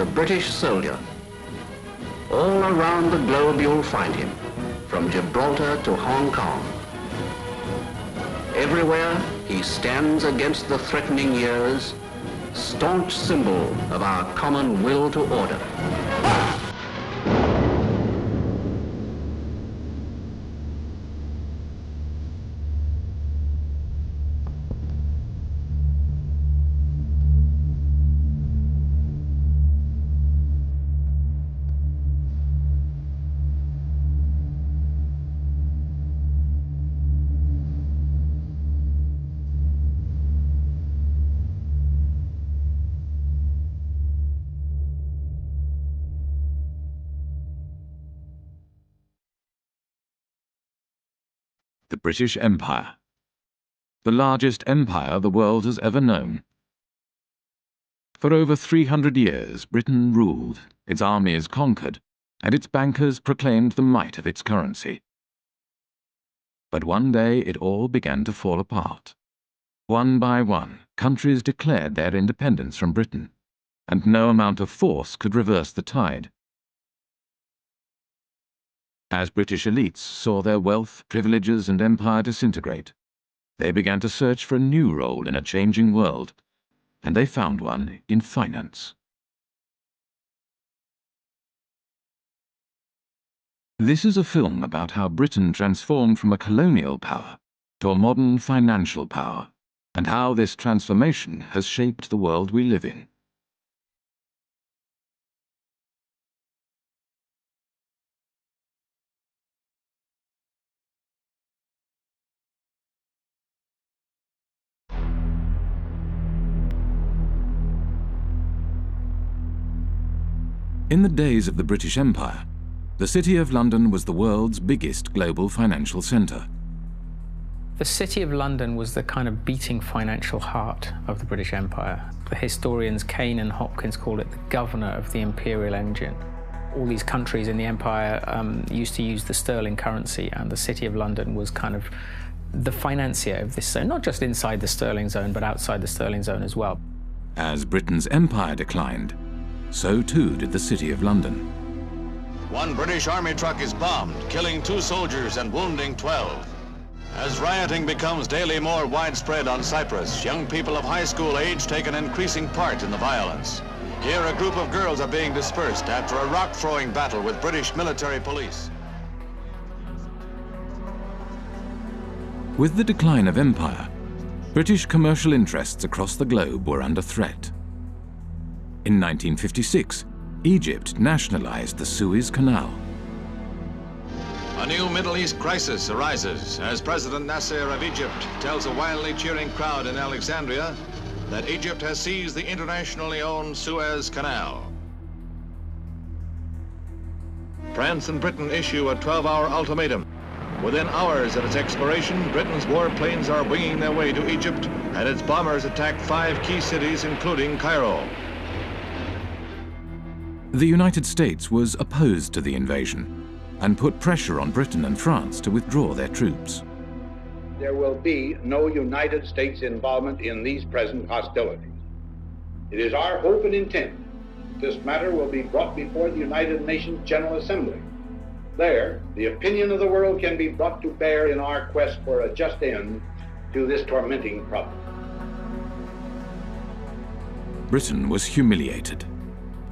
the British soldier. All around the globe you'll find him, from Gibraltar to Hong Kong. Everywhere he stands against the threatening years, staunch symbol of our common will to order. The British Empire, the largest empire the world has ever known. For over 300 years, Britain ruled, its armies conquered, and its bankers proclaimed the might of its currency. But one day it all began to fall apart. One by one, countries declared their independence from Britain, and no amount of force could reverse the tide. As British elites saw their wealth, privileges, and empire disintegrate, they began to search for a new role in a changing world, and they found one in finance. This is a film about how Britain transformed from a colonial power to a modern financial power, and how this transformation has shaped the world we live in. In the days of the British Empire, the City of London was the world's biggest global financial centre. The City of London was the kind of beating financial heart of the British Empire. The historians Kane and Hopkins call it the governor of the imperial engine. All these countries in the empire used to use the sterling currency, and the City of London was kind of the financier of this zone, not just inside the sterling zone, but outside the sterling zone as well. As Britain's empire declined, so too did the City of London. One British Army truck is bombed, killing 2 soldiers and wounding 12. As rioting becomes daily more widespread on Cyprus, young people of high school age take an increasing part in the violence. Here, a group of girls are being dispersed after a rock-throwing battle with British military police. With the decline of empire, British commercial interests across the globe were under threat. In 1956, Egypt nationalized the Suez Canal. A new Middle East crisis arises as President Nasser of Egypt tells a wildly cheering crowd in Alexandria that Egypt has seized the internationally owned Suez Canal. France and Britain issue a 12-hour ultimatum. Within hours of its expiration, Britain's warplanes are winging their way to Egypt, and its bombers attack 5 key cities, including Cairo. The United States was opposed to the invasion and put pressure on Britain and France to withdraw their troops. There will be no United States involvement in these present hostilities. It is our hope and intent this matter will be brought before the United Nations General Assembly. There, the opinion of the world can be brought to bear in our quest for a just end to this tormenting problem. Britain was humiliated.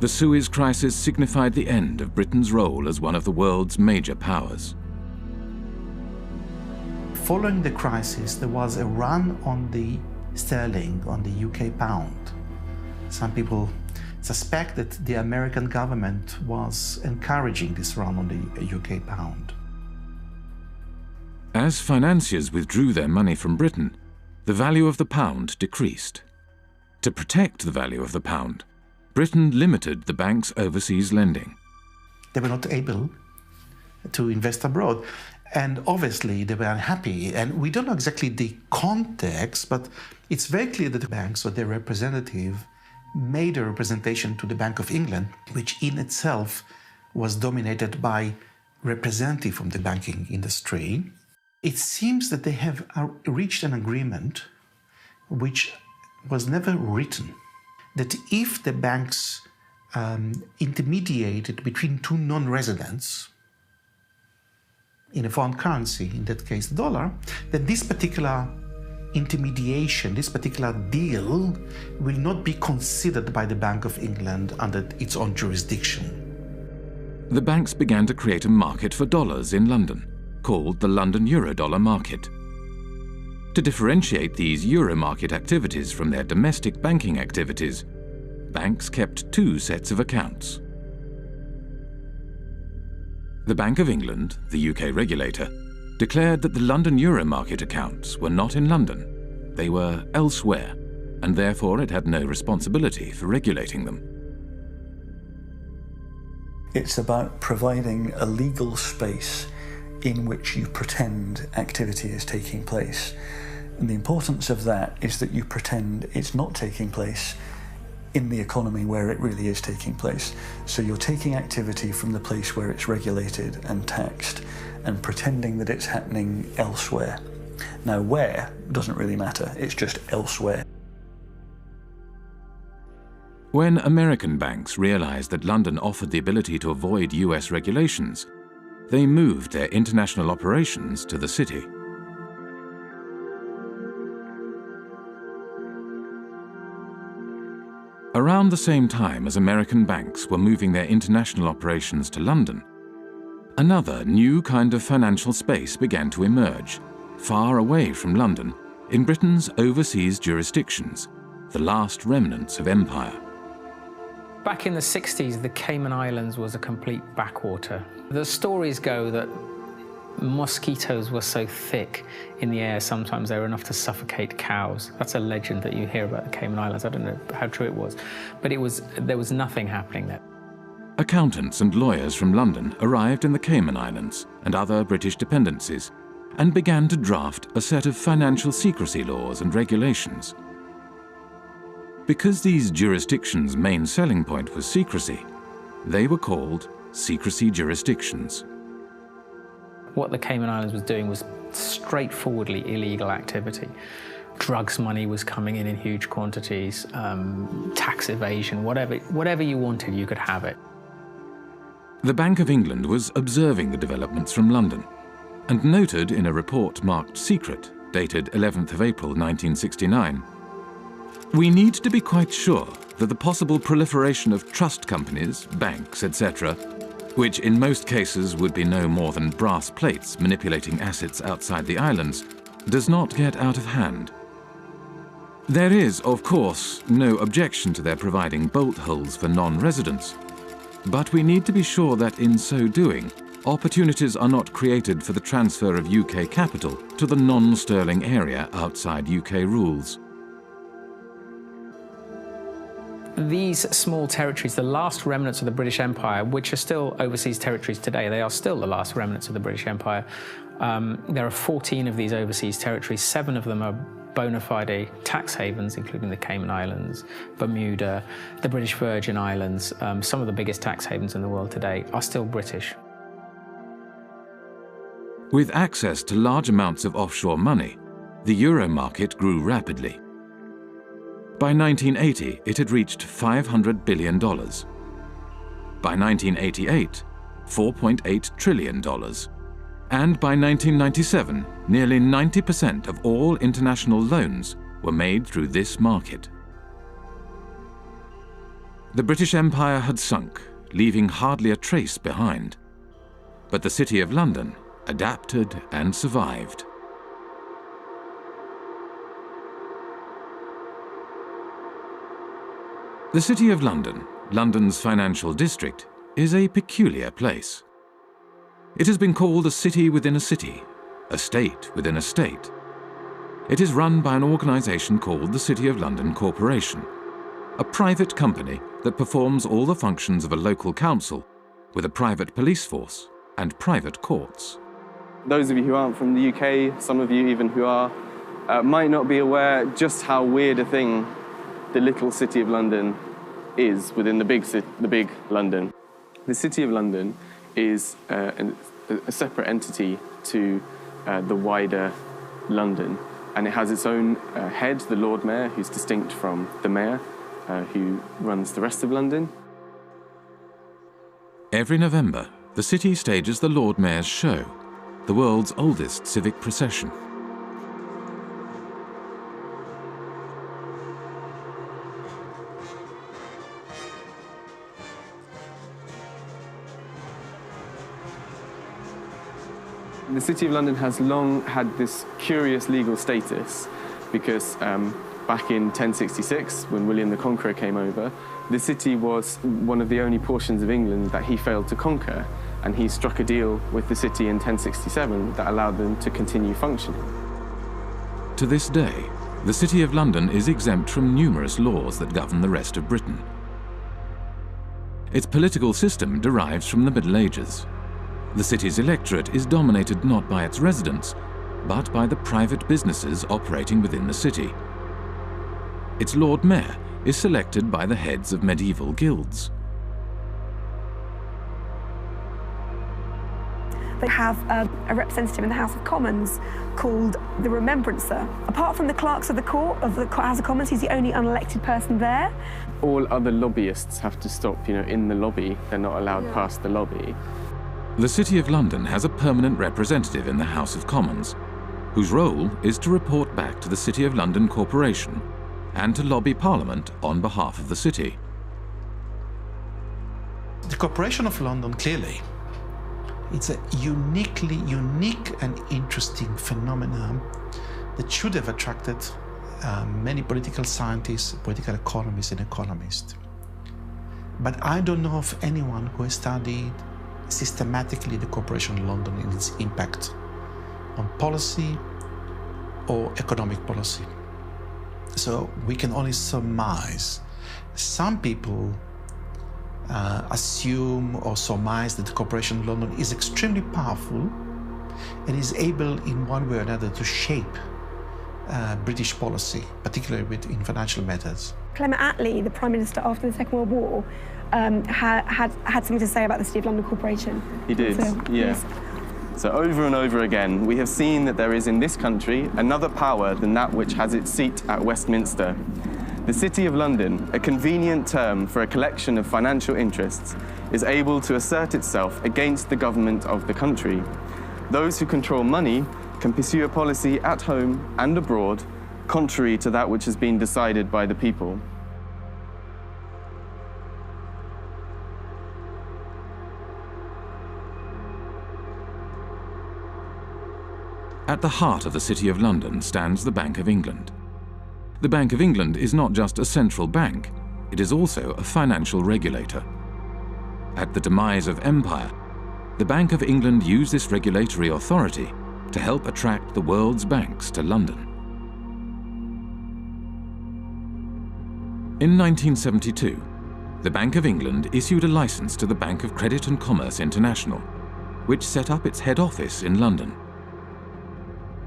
The Suez Crisis signified the end of Britain's role as one of the world's major powers. Following the crisis, there was a run on the sterling, on the UK pound. Some people suspect that the American government was encouraging this run on the UK pound. As financiers withdrew their money from Britain, the value of the pound decreased. To protect the value of the pound, Britain limited the bank's overseas lending. They were not able to invest abroad, and obviously they were unhappy. And we don't know exactly the context, but it's very clear that the banks or their representative made a representation to the Bank of England, which in itself was dominated by representatives from the banking industry. It seems that they have reached an agreement which was never written, that if the banks intermediated between two non-residents in a foreign currency, in that case the dollar, then this particular intermediation, this particular deal will not be considered by the Bank of England under its own jurisdiction. The banks began to create a market for dollars in London, called the London Eurodollar market. To differentiate these euro market activities from their domestic banking activities, banks kept two sets of accounts. The Bank of England, the UK regulator, declared that the London euro market accounts were not in London. They were elsewhere, and therefore it had no responsibility for regulating them. It's about providing a legal space in which you pretend activity is taking place. And the importance of that is that you pretend it's not taking place in the economy where it really is taking place. So you're taking activity from the place where it's regulated and taxed and pretending that it's happening elsewhere. Now, where doesn't really matter, it's just elsewhere. When American banks realized that London offered the ability to avoid US regulations, they moved their international operations to the city. Around the same time as American banks were moving their international operations to London, another new kind of financial space began to emerge, far away from London, in Britain's overseas jurisdictions, the last remnants of empire. Back in the 60s, the Cayman Islands was a complete backwater. The stories go that mosquitoes were so thick in the air, sometimes they were enough to suffocate cows. That's a legend that you hear about the Cayman Islands. I don't know how true it was, but there was nothing happening there. Accountants and lawyers from London arrived in the Cayman Islands and other British dependencies and began to draft a set of financial secrecy laws and regulations. Because these jurisdictions' main selling point was secrecy, they were called secrecy jurisdictions. What the Cayman Islands was doing was straightforwardly illegal activity. Drugs money was coming in huge quantities, tax evasion, whatever you wanted, you could have it. The Bank of England was observing the developments from London and noted in a report marked secret, dated 11th of April 1969, "We need to be quite sure that the possible proliferation of trust companies, banks, etc., which in most cases would be no more than brass plates manipulating assets outside the islands, does not get out of hand. There is, of course, no objection to their providing bolt holes for non-residents, but we need to be sure that in so doing, opportunities are not created for the transfer of UK capital to the non-sterling area outside UK rules." These small territories, the last remnants of the British Empire, which are still overseas territories today, they are still the last remnants of the British Empire. There are 14 of these overseas territories. 7 of them are bona fide tax havens, including the Cayman Islands, Bermuda, the British Virgin Islands. Some of the biggest tax havens in the world today are still British. With access to large amounts of offshore money, the euro market grew rapidly. By 1980, it had reached $500 billion. By 1988, $4.8 trillion. And by 1997, nearly 90% of all international loans were made through this market. The British Empire had sunk, leaving hardly a trace behind. But the City of London adapted and survived. The City of London, London's financial district, is a peculiar place. It has been called a city within a city, a state within a state. It is run by an organisation called the City of London Corporation, a private company that performs all the functions of a local council with a private police force and private courts. Those of you who aren't from the UK, some of you even who are, might not be aware just how weird a thing the little City of London is within the big London. The City of London is a separate entity to the wider London, and it has its own head, the Lord Mayor, who's distinct from the Mayor, who runs the rest of London. Every November, the city stages the Lord Mayor's Show, the world's oldest civic procession. The City of London has long had this curious legal status because back in 1066, when William the Conqueror came over, the city was one of the only portions of England that he failed to conquer, and he struck a deal with the city in 1067 that allowed them to continue functioning. To this day, the City of London is exempt from numerous laws that govern the rest of Britain. Its political system derives from the Middle Ages. The city's electorate is dominated not by its residents, but by the private businesses operating within the city. Its Lord Mayor is selected by the heads of medieval guilds. They have a representative in the House of Commons called the Remembrancer. Apart from the clerks of the court of the House of Commons, he's the only unelected person there. All other lobbyists have to stop, in the lobby. They're not allowed past the lobby. The City of London has a permanent representative in the House of Commons, whose role is to report back to the City of London Corporation and to lobby Parliament on behalf of the city. The Corporation of London, clearly, it's a unique and interesting phenomenon that should have attracted many political scientists, political economists and economists. But I don't know of anyone who has studied systematically the Corporation of London and its impact on policy or economic policy. So we can only surmise. Some people assume or surmise that the Corporation of London is extremely powerful and is able in one way or another to shape British policy, particularly in financial matters. Clement Attlee, the Prime Minister after the Second World War, had something to say about the City of London Corporation. He did, yes. So over and over again, we have seen that there is in this country another power than that which has its seat at Westminster. The City of London, a convenient term for a collection of financial interests, is able to assert itself against the government of the country. Those who control money can pursue a policy at home and abroad, contrary to that which has been decided by the people. At the heart of the City of London stands the Bank of England. The Bank of England is not just a central bank, it is also a financial regulator. At the demise of empire, the Bank of England used this regulatory authority to help attract the world's banks to London. In 1972, the Bank of England issued a license to the Bank of Credit and Commerce International, which set up its head office in London.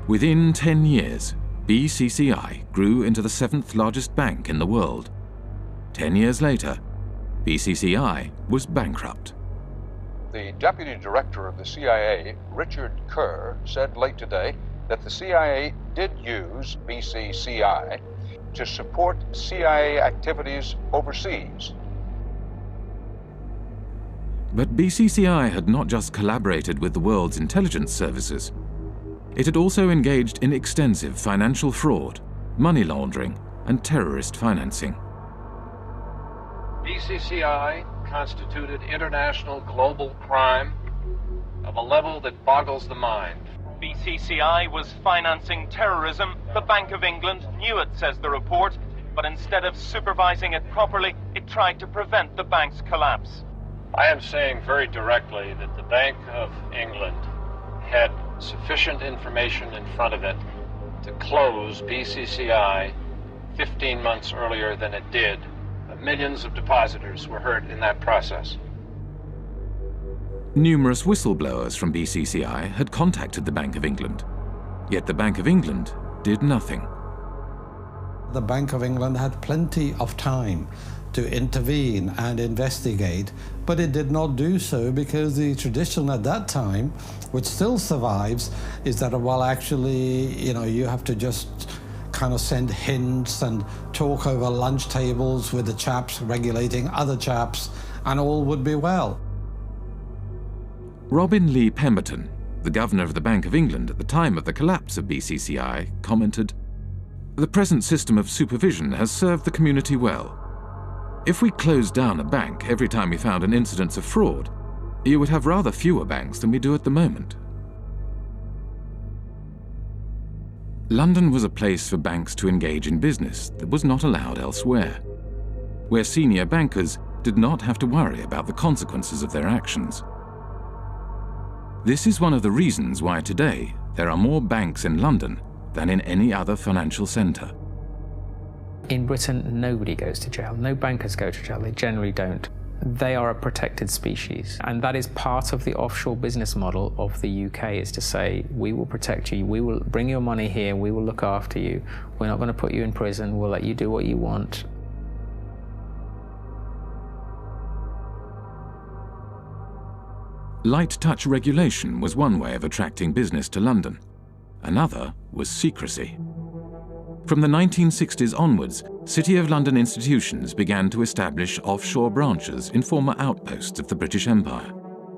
Within 10 years, BCCI grew into the 7th largest bank in the world. 10 years later, BCCI was bankrupt. The deputy director of the CIA, Richard Kerr, said late today that the CIA did use BCCI to support CIA activities overseas. But BCCI had not just collaborated with the world's intelligence services. It had also engaged in extensive financial fraud, money laundering, and terrorist financing. BCCI constituted international global crime of a level that boggles the mind. BCCI was financing terrorism. The Bank of England knew it, says the report, but instead of supervising it properly, it tried to prevent the bank's collapse. I am saying very directly that the Bank of England had sufficient information in front of it to close BCCI 15 months earlier than it did. Millions of depositors were hurt in that process. Numerous whistleblowers from BCCI had contacted the Bank of England, yet the Bank of England did nothing. The Bank of England had plenty of time to intervene and investigate, but it did not do so because the tradition at that time, which still survives, is that, well, actually, you have to just kind of send hints and talk over lunch tables with the chaps regulating other chaps, and all would be well. Robin Lee Pemberton, the governor of the Bank of England at the time of the collapse of BCCI, commented, "The present system of supervision has served the community well. If we closed down a bank every time we found an incidence of fraud, you would have rather fewer banks than we do at the moment." London was a place for banks to engage in business that was not allowed elsewhere, where senior bankers did not have to worry about the consequences of their actions. This is one of the reasons why today there are more banks in London than in any other financial centre. In Britain, nobody goes to jail. No bankers go to jail. They generally don't. They are a protected species. And that is part of the offshore business model of the UK, is to say, we will protect you, we will bring your money here, we will look after you. We're not going to put you in prison, we'll let you do what you want. Light touch regulation was one way of attracting business to London. Another was secrecy. From the 1960s onwards, City of London institutions began to establish offshore branches in former outposts of the British Empire.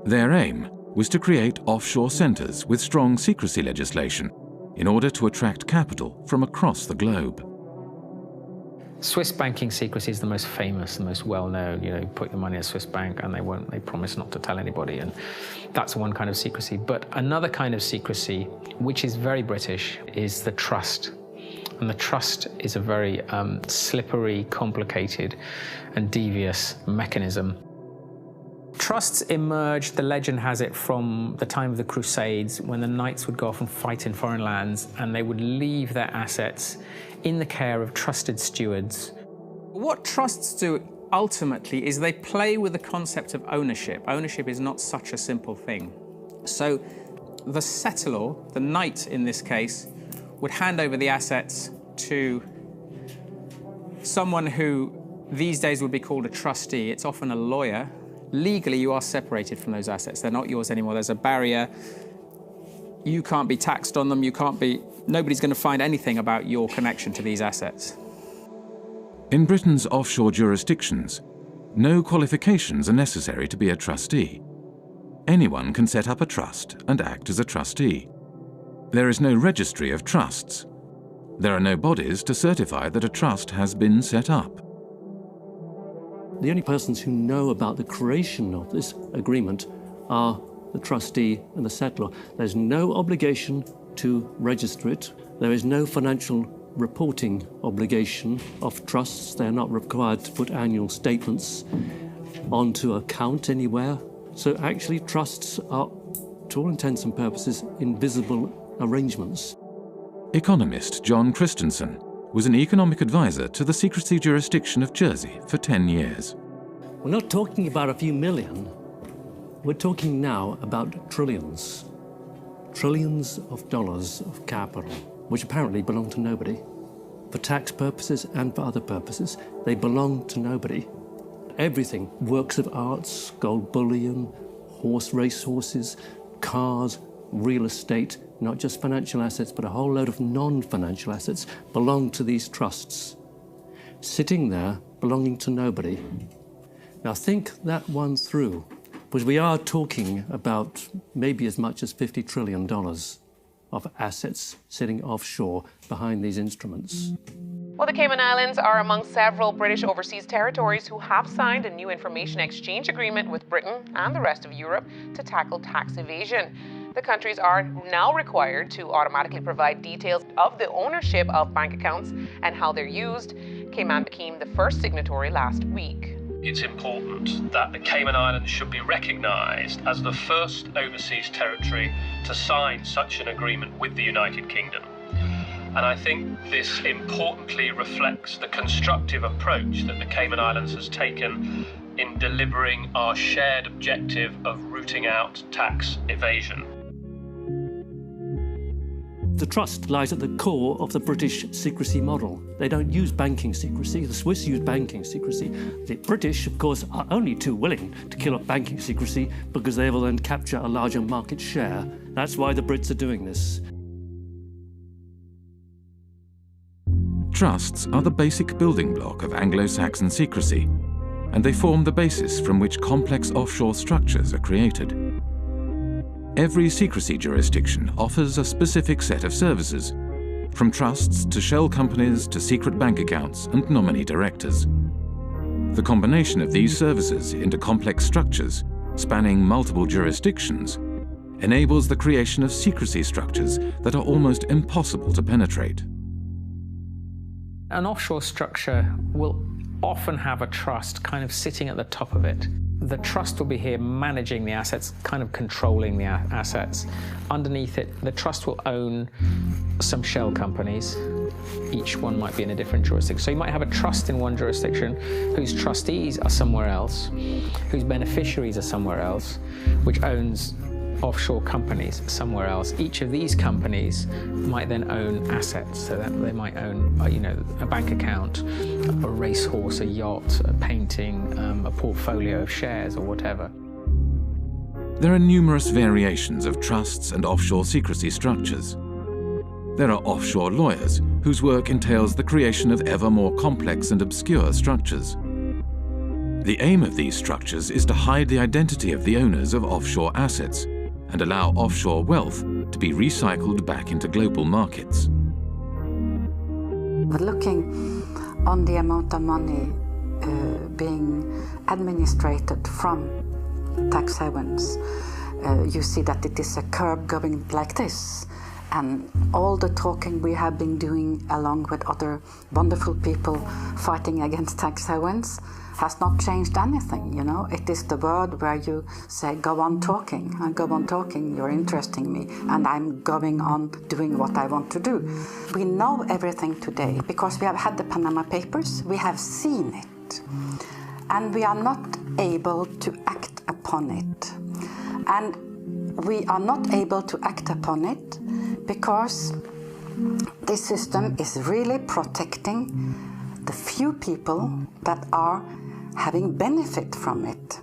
Their aim was to create offshore centres with strong secrecy legislation in order to attract capital from across the globe. Swiss banking secrecy is the most famous, the most well-known. You know, put your money in a Swiss bank and they promise not to tell anybody, and that's one kind of secrecy. But another kind of secrecy, which is very British, is the trust. And the trust is a very slippery, complicated and devious mechanism. Trusts emerged, the legend has it, from the time of the Crusades, when the knights would go off and fight in foreign lands, and they would leave their assets in the care of trusted stewards. What trusts do ultimately is they play with the concept of ownership. Ownership is not such a simple thing. So the settlor, the knight in this case, would hand over the assets to someone who these days would be called a trustee. It's often a lawyer. Legally, you are separated from those assets. They're not yours anymore. There's a barrier. You can't be taxed on them. Nobody's going to find anything about your connection to these assets. In Britain's offshore jurisdictions, no qualifications are necessary to be a trustee. Anyone can set up a trust and act as a trustee. There is no registry of trusts. There are no bodies to certify that a trust has been set up. The only persons who know about the creation of this agreement are the trustee and the settlor. There's no obligation to register it. There is no financial reporting obligation of trusts. They're not required to put annual statements onto account anywhere. So actually trusts are, to all intents and purposes, invisible arrangements. Economist John Christensen was an economic advisor to the secrecy jurisdiction of Jersey for 10 years. We're not talking about a few million. We're talking now about trillions. Trillions of dollars of capital, which apparently belong to nobody. For tax purposes and for other purposes, they belong to nobody. Everything, works of arts, gold bullion, racehorses, cars, real estate, not just financial assets, but a whole load of non-financial assets belong to these trusts, sitting there belonging to nobody. Now think that one through, because we are talking about maybe as much as $50 trillion of assets sitting offshore behind these instruments. Well, the Cayman Islands are among several British overseas territories who have signed a new information exchange agreement with Britain and the rest of Europe to tackle tax evasion. The countries are now required to automatically provide details of the ownership of bank accounts and how they're used. Cayman became the first signatory last week. It's important that the Cayman Islands should be recognised as the first overseas territory to sign such an agreement with the United Kingdom. And I think this importantly reflects the constructive approach that the Cayman Islands has taken in delivering our shared objective of rooting out tax evasion. The trust lies at the core of the British secrecy model. They don't use banking secrecy. The Swiss use banking secrecy. The British, of course, are only too willing to kill off banking secrecy because they will then capture a larger market share. That's why the Brits are doing this. Trusts are the basic building block of Anglo-Saxon secrecy, and they form the basis from which complex offshore structures are created. Every secrecy jurisdiction offers a specific set of services, from trusts to shell companies to secret bank accounts and nominee directors. The combination of these services into complex structures, spanning multiple jurisdictions, enables the creation of secrecy structures that are almost impossible to penetrate. An offshore structure will often have a trust kind of sitting at the top of it. The trust will be here managing the assets, kind of controlling the assets. Underneath it, the trust will own some shell companies. Each one might be in a different jurisdiction. So you might have a trust in one jurisdiction whose trustees are somewhere else, whose beneficiaries are somewhere else, which owns offshore companies somewhere else. Each of these companies might then own assets, so that they might own, a bank account, a racehorse, a yacht, a painting, a portfolio of shares or whatever. There are numerous variations of trusts and offshore secrecy structures. There are offshore lawyers whose work entails the creation of ever more complex and obscure structures. The aim of these structures is to hide the identity of the owners of offshore assets and allow offshore wealth to be recycled back into global markets. But looking on the amount of money being administrated from tax havens, you see that it is a curve going like this. And all the talking we have been doing along with other wonderful people fighting against tax havens has not changed anything, It is the word where you say, go on talking, and go on talking, you're interesting me, and I'm going on doing what I want to do. We know everything today because we have had the Panama Papers, we have seen it, and we are not able to act upon it. And we are not able to act upon it because this system is really protecting the few people that are having benefit from it.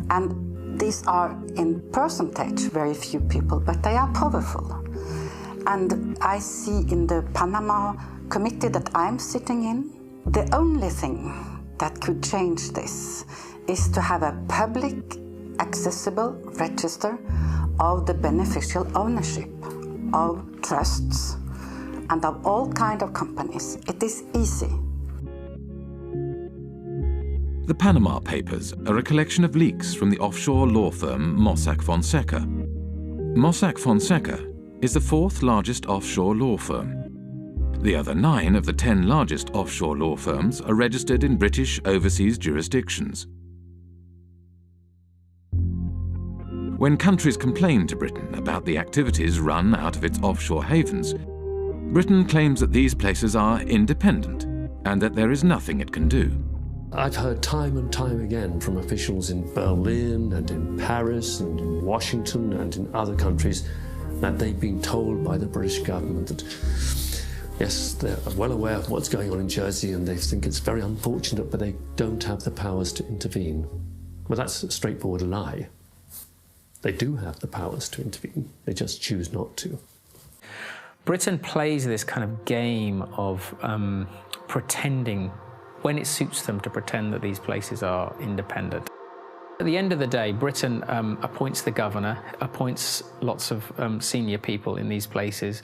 And these are in percentage very few people, but they are powerful. And I see in the Panama committee that I'm sitting in, the only thing that could change this is to have a public accessible register of the beneficial ownership of trusts and of all kinds of companies. It is easy. The Panama Papers are a collection of leaks from the offshore law firm Mossack Fonseca. Mossack Fonseca is the fourth largest offshore law firm. The other 9 of the 10 largest offshore law firms are registered in British overseas jurisdictions. When countries complain to Britain about the activities run out of its offshore havens, Britain claims that these places are independent and that there is nothing it can do. I've heard time and time again from officials in Berlin and in Paris and in Washington and in other countries that they've been told by the British government that, yes, they're well aware of what's going on in Jersey and they think it's very unfortunate, but they don't have the powers to intervene. Well, that's a straightforward lie. They do have the powers to intervene, they just choose not to. Britain plays this kind of game of pretending, when it suits them, to pretend that these places are independent. At the end of the day, Britain appoints the governor, appoints lots of senior people in these places.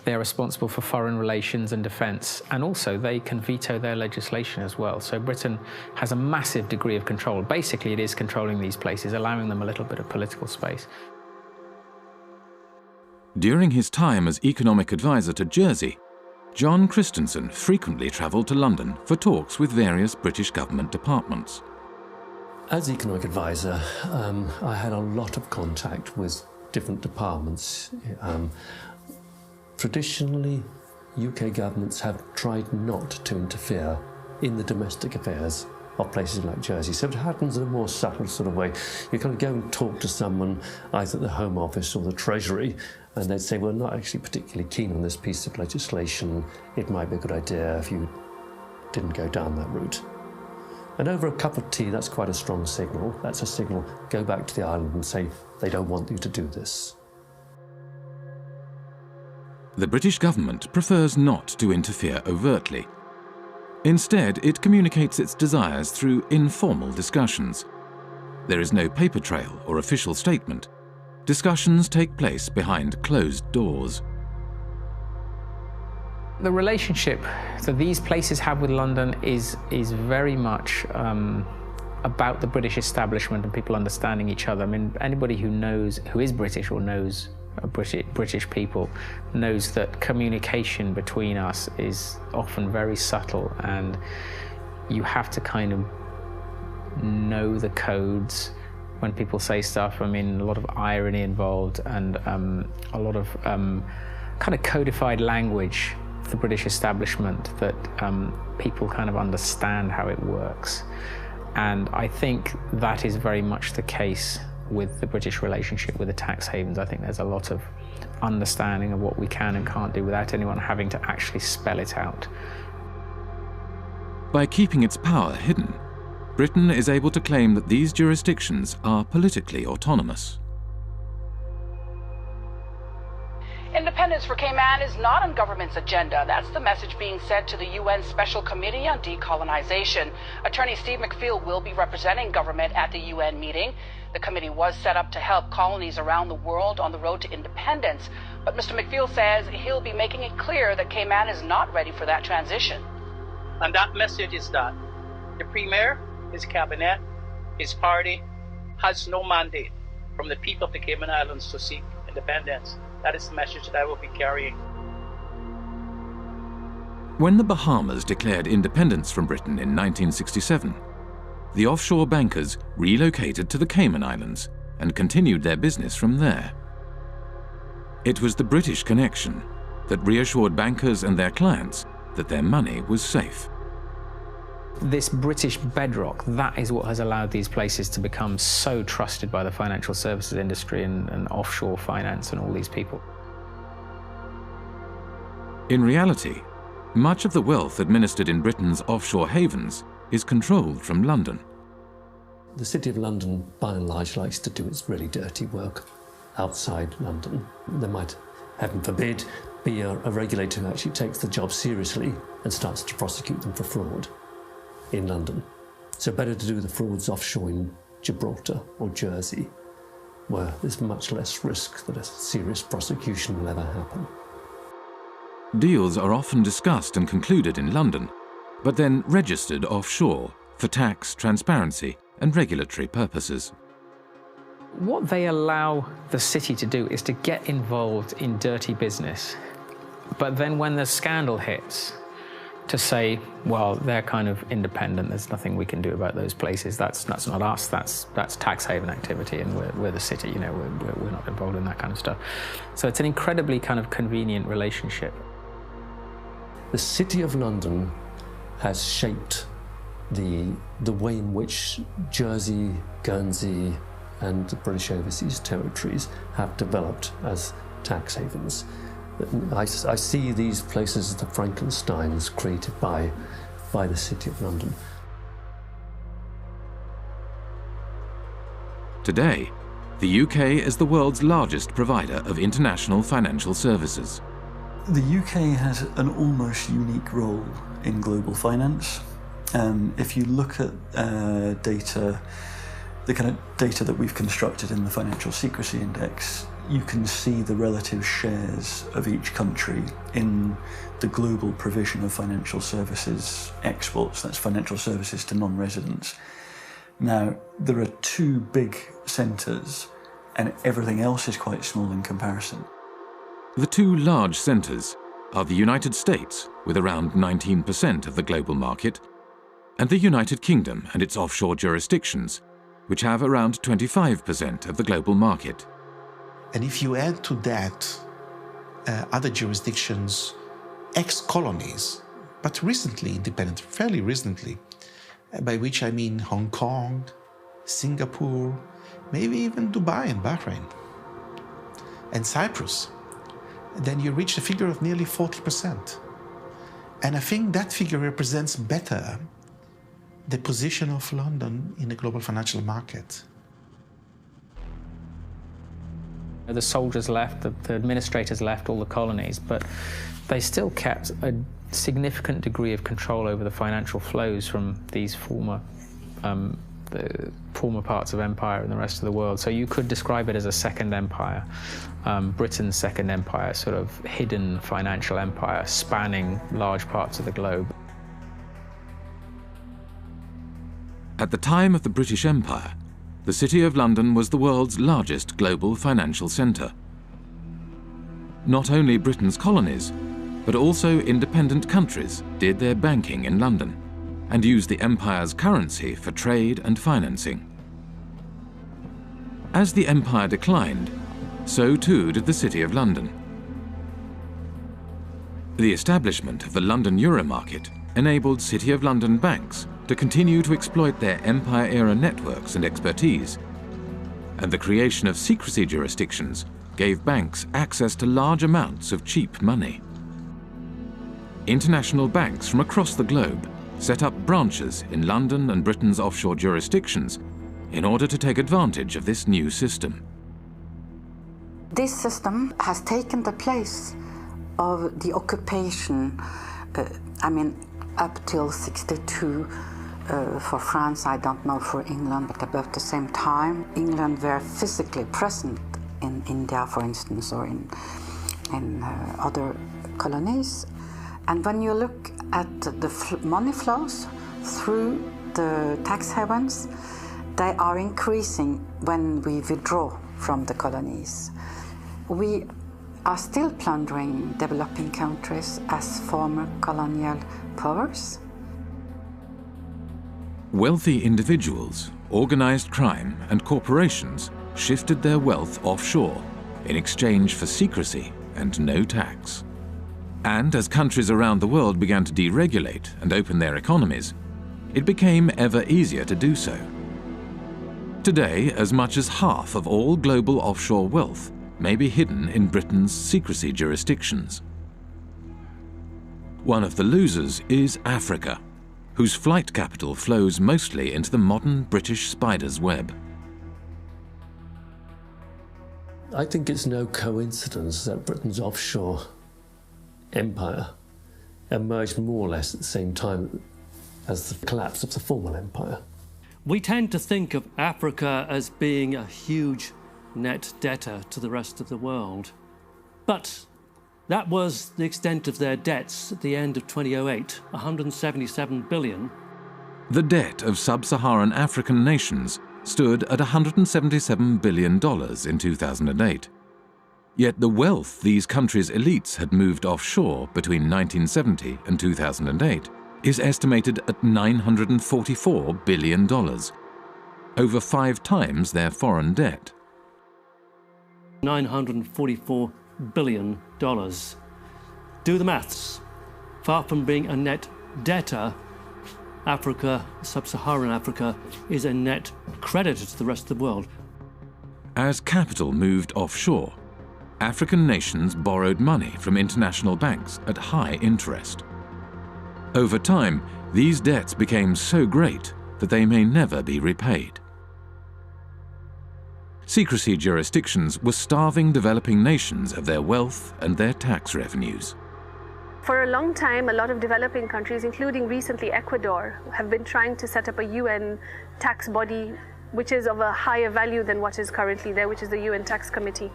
They're responsible for foreign relations and defence, and also they can veto their legislation as well. So Britain has a massive degree of control. Basically, it is controlling these places, allowing them a little bit of political space. During his time as economic advisor to Jersey, John Christensen frequently travelled to London for talks with various British government departments. As economic advisor, I had a lot of contact with different departments. Traditionally, UK governments have tried not to interfere in the domestic affairs of places like Jersey. So it happens in a more subtle sort of way. You kind of go and talk to someone, either at the Home Office or the Treasury, and they'd say, well, not actually particularly keen on this piece of legislation. It might be a good idea if you didn't go down that route. And over a cup of tea, that's quite a strong signal. That's a signal, go back to the island and say, they don't want you to do this. The British government prefers not to interfere overtly. Instead, it communicates its desires through informal discussions. There is no paper trail or official statement. discussions take place behind closed doors. The relationship that these places have with London is very much about the British establishment and people understanding each other. I mean, anybody who is British or knows British people knows that communication between us is often very subtle, and you have to kind of know the codes when people say stuff. I mean, a lot of irony involved and a lot of kind of codified language, the British establishment, that people kind of understand how it works. And I think that is very much the case with the British relationship with the tax havens. I think there's a lot of understanding of what we can and can't do without anyone having to actually spell it out. By keeping its power hidden, Britain is able to claim that these jurisdictions are politically autonomous. Independence for Cayman is not on government's agenda. That's the message being sent to the UN Special Committee on Decolonization. Attorney Steve McPhail will be representing government at the UN meeting. The committee was set up to help colonies around the world on the road to independence. But Mr. McPhail says he'll be making it clear that Cayman is not ready for that transition. And that message is that the Premier, his cabinet, his party has no mandate from the people of the Cayman Islands to seek independence. That is the message that I will be carrying. When the Bahamas declared independence from Britain in 1967, the offshore bankers relocated to the Cayman Islands and continued their business from there. It was the British connection that reassured bankers and their clients that their money was safe. This British bedrock, that is what has allowed these places to become so trusted by the financial services industry and offshore finance and all these people. In reality, much of the wealth administered in Britain's offshore havens is controlled from London. The City of London, by and large, likes to do its really dirty work outside London. There might, heaven forbid, be a regulator who actually takes the job seriously and starts to prosecute them for fraud in London. So better to do the frauds offshore in Gibraltar or Jersey, where there's much less risk that a serious prosecution will ever happen. Deals are often discussed and concluded in London, but then registered offshore for tax, transparency, and regulatory purposes. What they allow the city to do is to get involved in dirty business, but then when the scandal hits, to say, well, they're kind of independent, there's nothing we can do about those places, that's not us, that's tax haven activity, and we're the city, you know, we're not involved in that kind of stuff. So it's an incredibly kind of convenient relationship. The City of London has shaped the way in which Jersey, Guernsey, and the British Overseas Territories have developed as tax havens. I see these places as the Frankensteins created by the City of London. Today, the UK is the world's largest provider of international financial services. The UK has an almost unique role in global finance. If you look at data, the kind of data that we've constructed in the Financial Secrecy Index, you can see the relative shares of each country in the global provision of financial services exports. That's financial services to non-residents. Now, there are two big centres, and everything else is quite small in comparison. The two large centres are the United States, with around 19% of the global market, and the United Kingdom and its offshore jurisdictions, which have around 25% of the global market. And if you add to that other jurisdictions, ex-colonies, but recently independent, fairly recently, by which I mean Hong Kong, Singapore, maybe even Dubai and Bahrain, and Cyprus, then you reach a figure of nearly 40%. And I think that figure represents better the position of London in the global financial market. The soldiers left, the administrators left all the colonies, but they still kept a significant degree of control over the financial flows from these former former parts of empire in the rest of the world. So you could describe it as a second empire, Britain's second empire, sort of hidden financial empire spanning large parts of the globe. At the time of the British Empire, the City of London was the world's largest global financial centre. Not only Britain's colonies, but also independent countries did their banking in London and used the empire's currency for trade and financing. As the empire declined, so too did the City of London. The establishment of the London Euro market enabled City of London banks to continue to exploit their empire-era networks and expertise, and the creation of secrecy jurisdictions gave banks access to large amounts of cheap money. International banks from across the globe set up branches in London and Britain's offshore jurisdictions in order to take advantage of this new system. This system has taken the place of the occupation, up till 62. For France, I don't know for England, but about the same time, England were physically present in India, for instance, or in other colonies. And when you look at the money flows through the tax havens, they are increasing when we withdraw from the colonies. We are still plundering developing countries as former colonial powers. Wealthy individuals, organized crime, and corporations shifted their wealth offshore in exchange for secrecy and no tax. And as countries around the world began to deregulate and open their economies, it became ever easier to do so. Today, as much as half of all global offshore wealth may be hidden in Britain's secrecy jurisdictions. One of the losers is Africa, whose flight capital flows mostly into the modern British spider's web. I think it's no coincidence that Britain's offshore empire emerged more or less at the same time as the collapse of the former empire. We tend to think of Africa as being a huge net debtor to the rest of the world. But that was the extent of their debts at the end of 2008, 177 billion. The debt of sub-Saharan African nations stood at $177 billion in 2008. Yet the wealth these countries' elites had moved offshore between 1970 and 2008 is estimated at $944 billion, over 5 times their foreign debt. $944 billion. Do the maths. Far from being a net debtor, Africa, sub-Saharan Africa, is a net creditor to the rest of the world. As capital moved offshore, African nations borrowed money from international banks at high interest. Over time, these debts became so great that they may never be repaid. Secrecy jurisdictions were starving developing nations of their wealth and their tax revenues. For a long time, a lot of developing countries, including recently Ecuador, have been trying to set up a UN tax body which is of a higher value than what is currently there, which is the UN Tax Committee.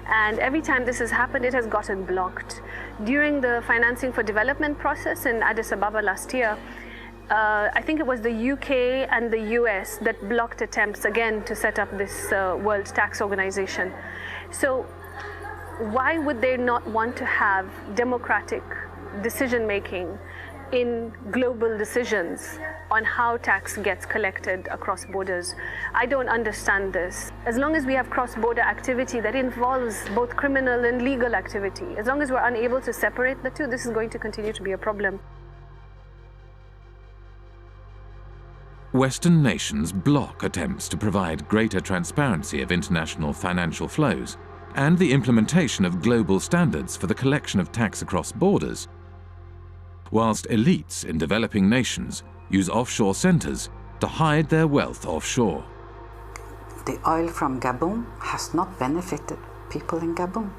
And every time this has happened, it has gotten blocked. During the financing for development process in Addis Ababa last year, I think it was the UK and the US that blocked attempts again to set up this World Tax Organization. So why would they not want to have democratic decision-making in global decisions on how tax gets collected across borders? I don't understand this. As long as we have cross-border activity that involves both criminal and legal activity, as long as we're unable to separate the two, this is going to continue to be a problem. Western nations block attempts to provide greater transparency of international financial flows and the implementation of global standards for the collection of tax across borders, whilst elites in developing nations use offshore centres to hide their wealth offshore. The oil from Gabon has not benefited people in Gabon.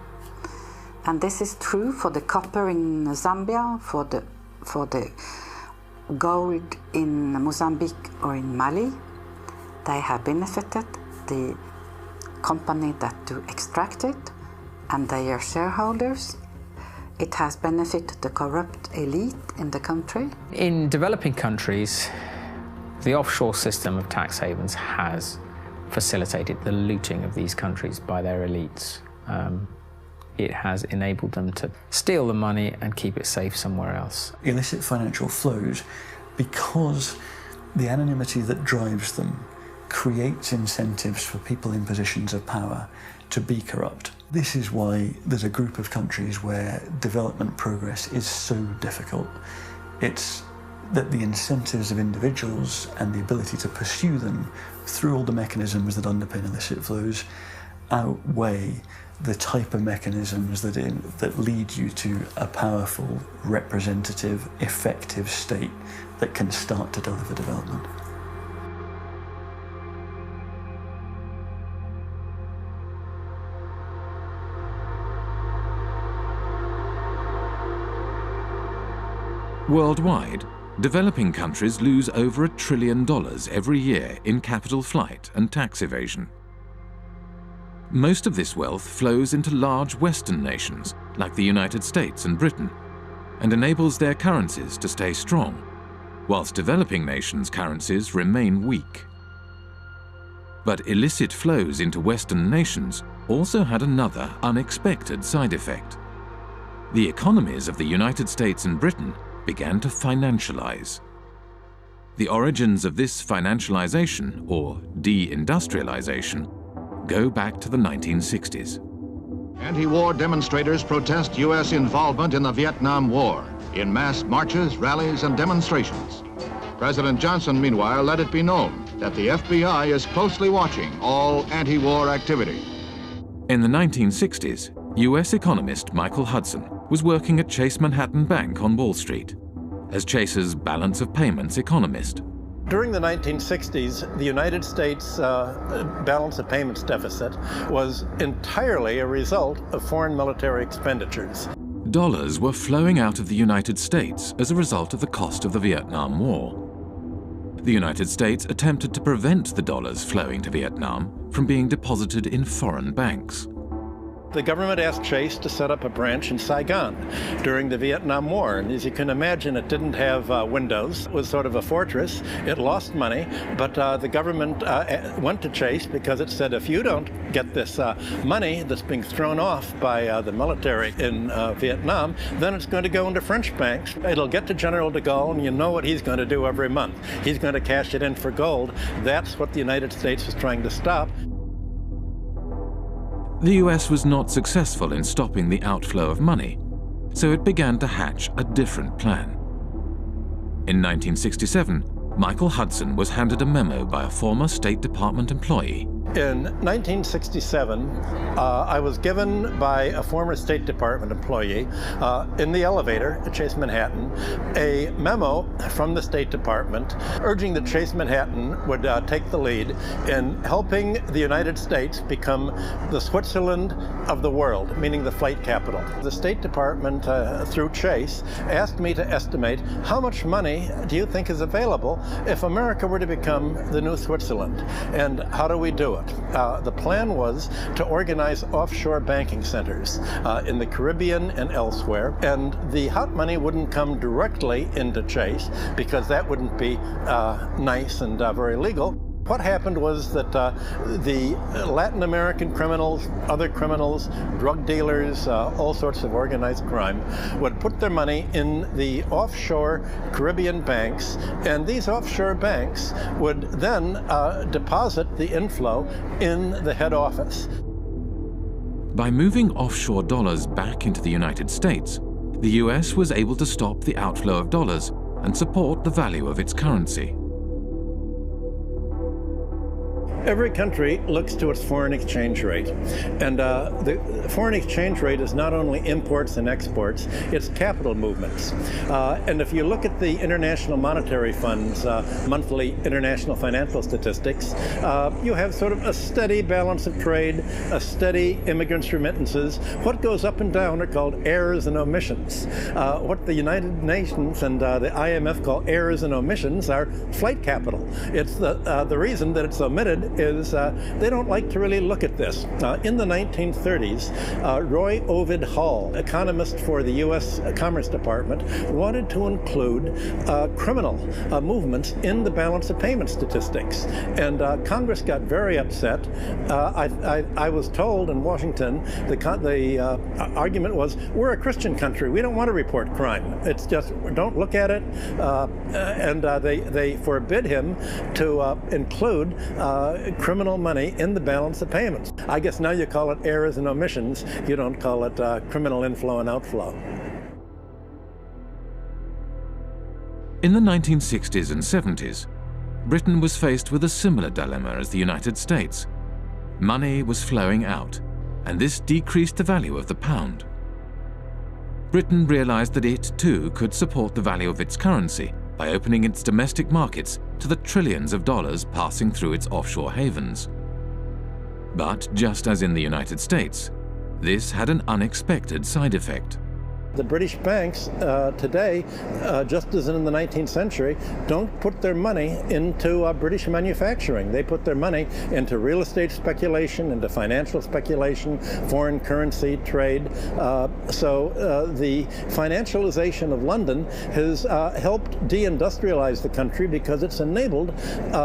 And this is true for the copper in Zambia, for the gold in Mozambique or in Mali. they have benefited the company that do extract it and their shareholders. It has benefited the corrupt elite in the country. In developing countries, the offshore system of tax havens has facilitated the looting of these countries by their elites. It has enabled them to steal the money and keep it safe somewhere else. Illicit financial flows, because the anonymity that drives them creates incentives for people in positions of power to be corrupt. This is why there's a group of countries where development progress is so difficult. It's that the incentives of individuals and the ability to pursue them through all the mechanisms that underpin illicit flows outweigh the type of mechanisms that lead you to a powerful, representative, effective state that can start to deliver development. Worldwide, developing countries lose over $1 trillion every year in capital flight and tax evasion. Most of this wealth flows into large Western nations like the United States and Britain and enables their currencies to stay strong, whilst developing nations' currencies remain weak. But illicit flows into Western nations also had another unexpected side effect. The economies of the United States and Britain began to financialize. The origins of this financialization, or de-industrialization, go back to the 1960s. Anti-war demonstrators protest U.S. involvement in the Vietnam War in mass marches, rallies, and demonstrations. President Johnson, meanwhile, let it be known that the FBI is closely watching all anti-war activity. In the 1960s, U.S. economist Michael Hudson was working at Chase Manhattan Bank on Wall Street as Chase's balance of payments economist. During the 1960s, the United States balance of payments deficit was entirely a result of foreign military expenditures. Dollars were flowing out of the United States as a result of the cost of the Vietnam War. The United States attempted to prevent the dollars flowing to Vietnam from being deposited in foreign banks. The government asked Chase to set up a branch in Saigon during the Vietnam War. And as you can imagine, it didn't have windows. It was sort of a fortress. It lost money, but the government went to Chase because it said, if you don't get this money that's being thrown off by the military in Vietnam, then it's going to go into French banks. It'll get to General de Gaulle, and you know what he's going to do every month. He's going to cash it in for gold. That's what the United States was trying to stop. The US was not successful in stopping the outflow of money, so it began to hatch a different plan. In 1967, Michael Hudson was handed a memo by a former State Department employee. In 1967, I was given by a former State Department employee in the elevator at Chase Manhattan a memo from the State Department urging that Chase Manhattan would take the lead in helping the United States become the Switzerland of the world, meaning the flight capital. The State Department, through Chase, asked me to estimate how much money do you think is available if America were to become the new Switzerland, and how do we do it? The plan was to organize offshore banking centers in the Caribbean and elsewhere, and the hot money wouldn't come directly into Chase because that wouldn't be nice and very legal. What happened was that the Latin American criminals, other criminals, drug dealers, all sorts of organized crime would put their money in the offshore Caribbean banks, and these offshore banks would then deposit the inflow in the head office. By moving offshore dollars back into the United States, the US was able to stop the outflow of dollars and support the value of its currency. Every country looks to its foreign exchange rate. And the foreign exchange rate is not only imports and exports, it's capital movements. And if you look at the International Monetary Fund's monthly international financial statistics, you have sort of a steady balance of trade, a steady immigrants' remittances. What goes up and down are called errors and omissions. What the United Nations and the IMF call errors and omissions are flight capital. It's the reason that it's omitted is they don't like to really look at this. In the 1930s, Roy Ovid Hall, economist for the U.S. Commerce Department, wanted to include criminal movements in the balance of payment statistics. And Congress got very upset. I was told in Washington, the argument was, we're a Christian country. We don't want to report crime. It's just, don't look at it. And they forbid him to include criminal money in the balance of payments. I guess now you call it errors and omissions. You don't call it criminal inflow and outflow. In the 1960s and 70s, Britain was faced with a similar dilemma as the United States. Money was flowing out, and this decreased the value of the pound. Britain realized that it, too, could support the value of its currency by opening its domestic markets to the trillions of dollars passing through its offshore havens. But just as in the United States, this had an unexpected side effect. The British banks today, just as in the 19th century, don't put their money into British manufacturing. They put their money into real estate speculation, into financial speculation, foreign currency trade. So the financialization of London has helped deindustrialize the country because it's enabled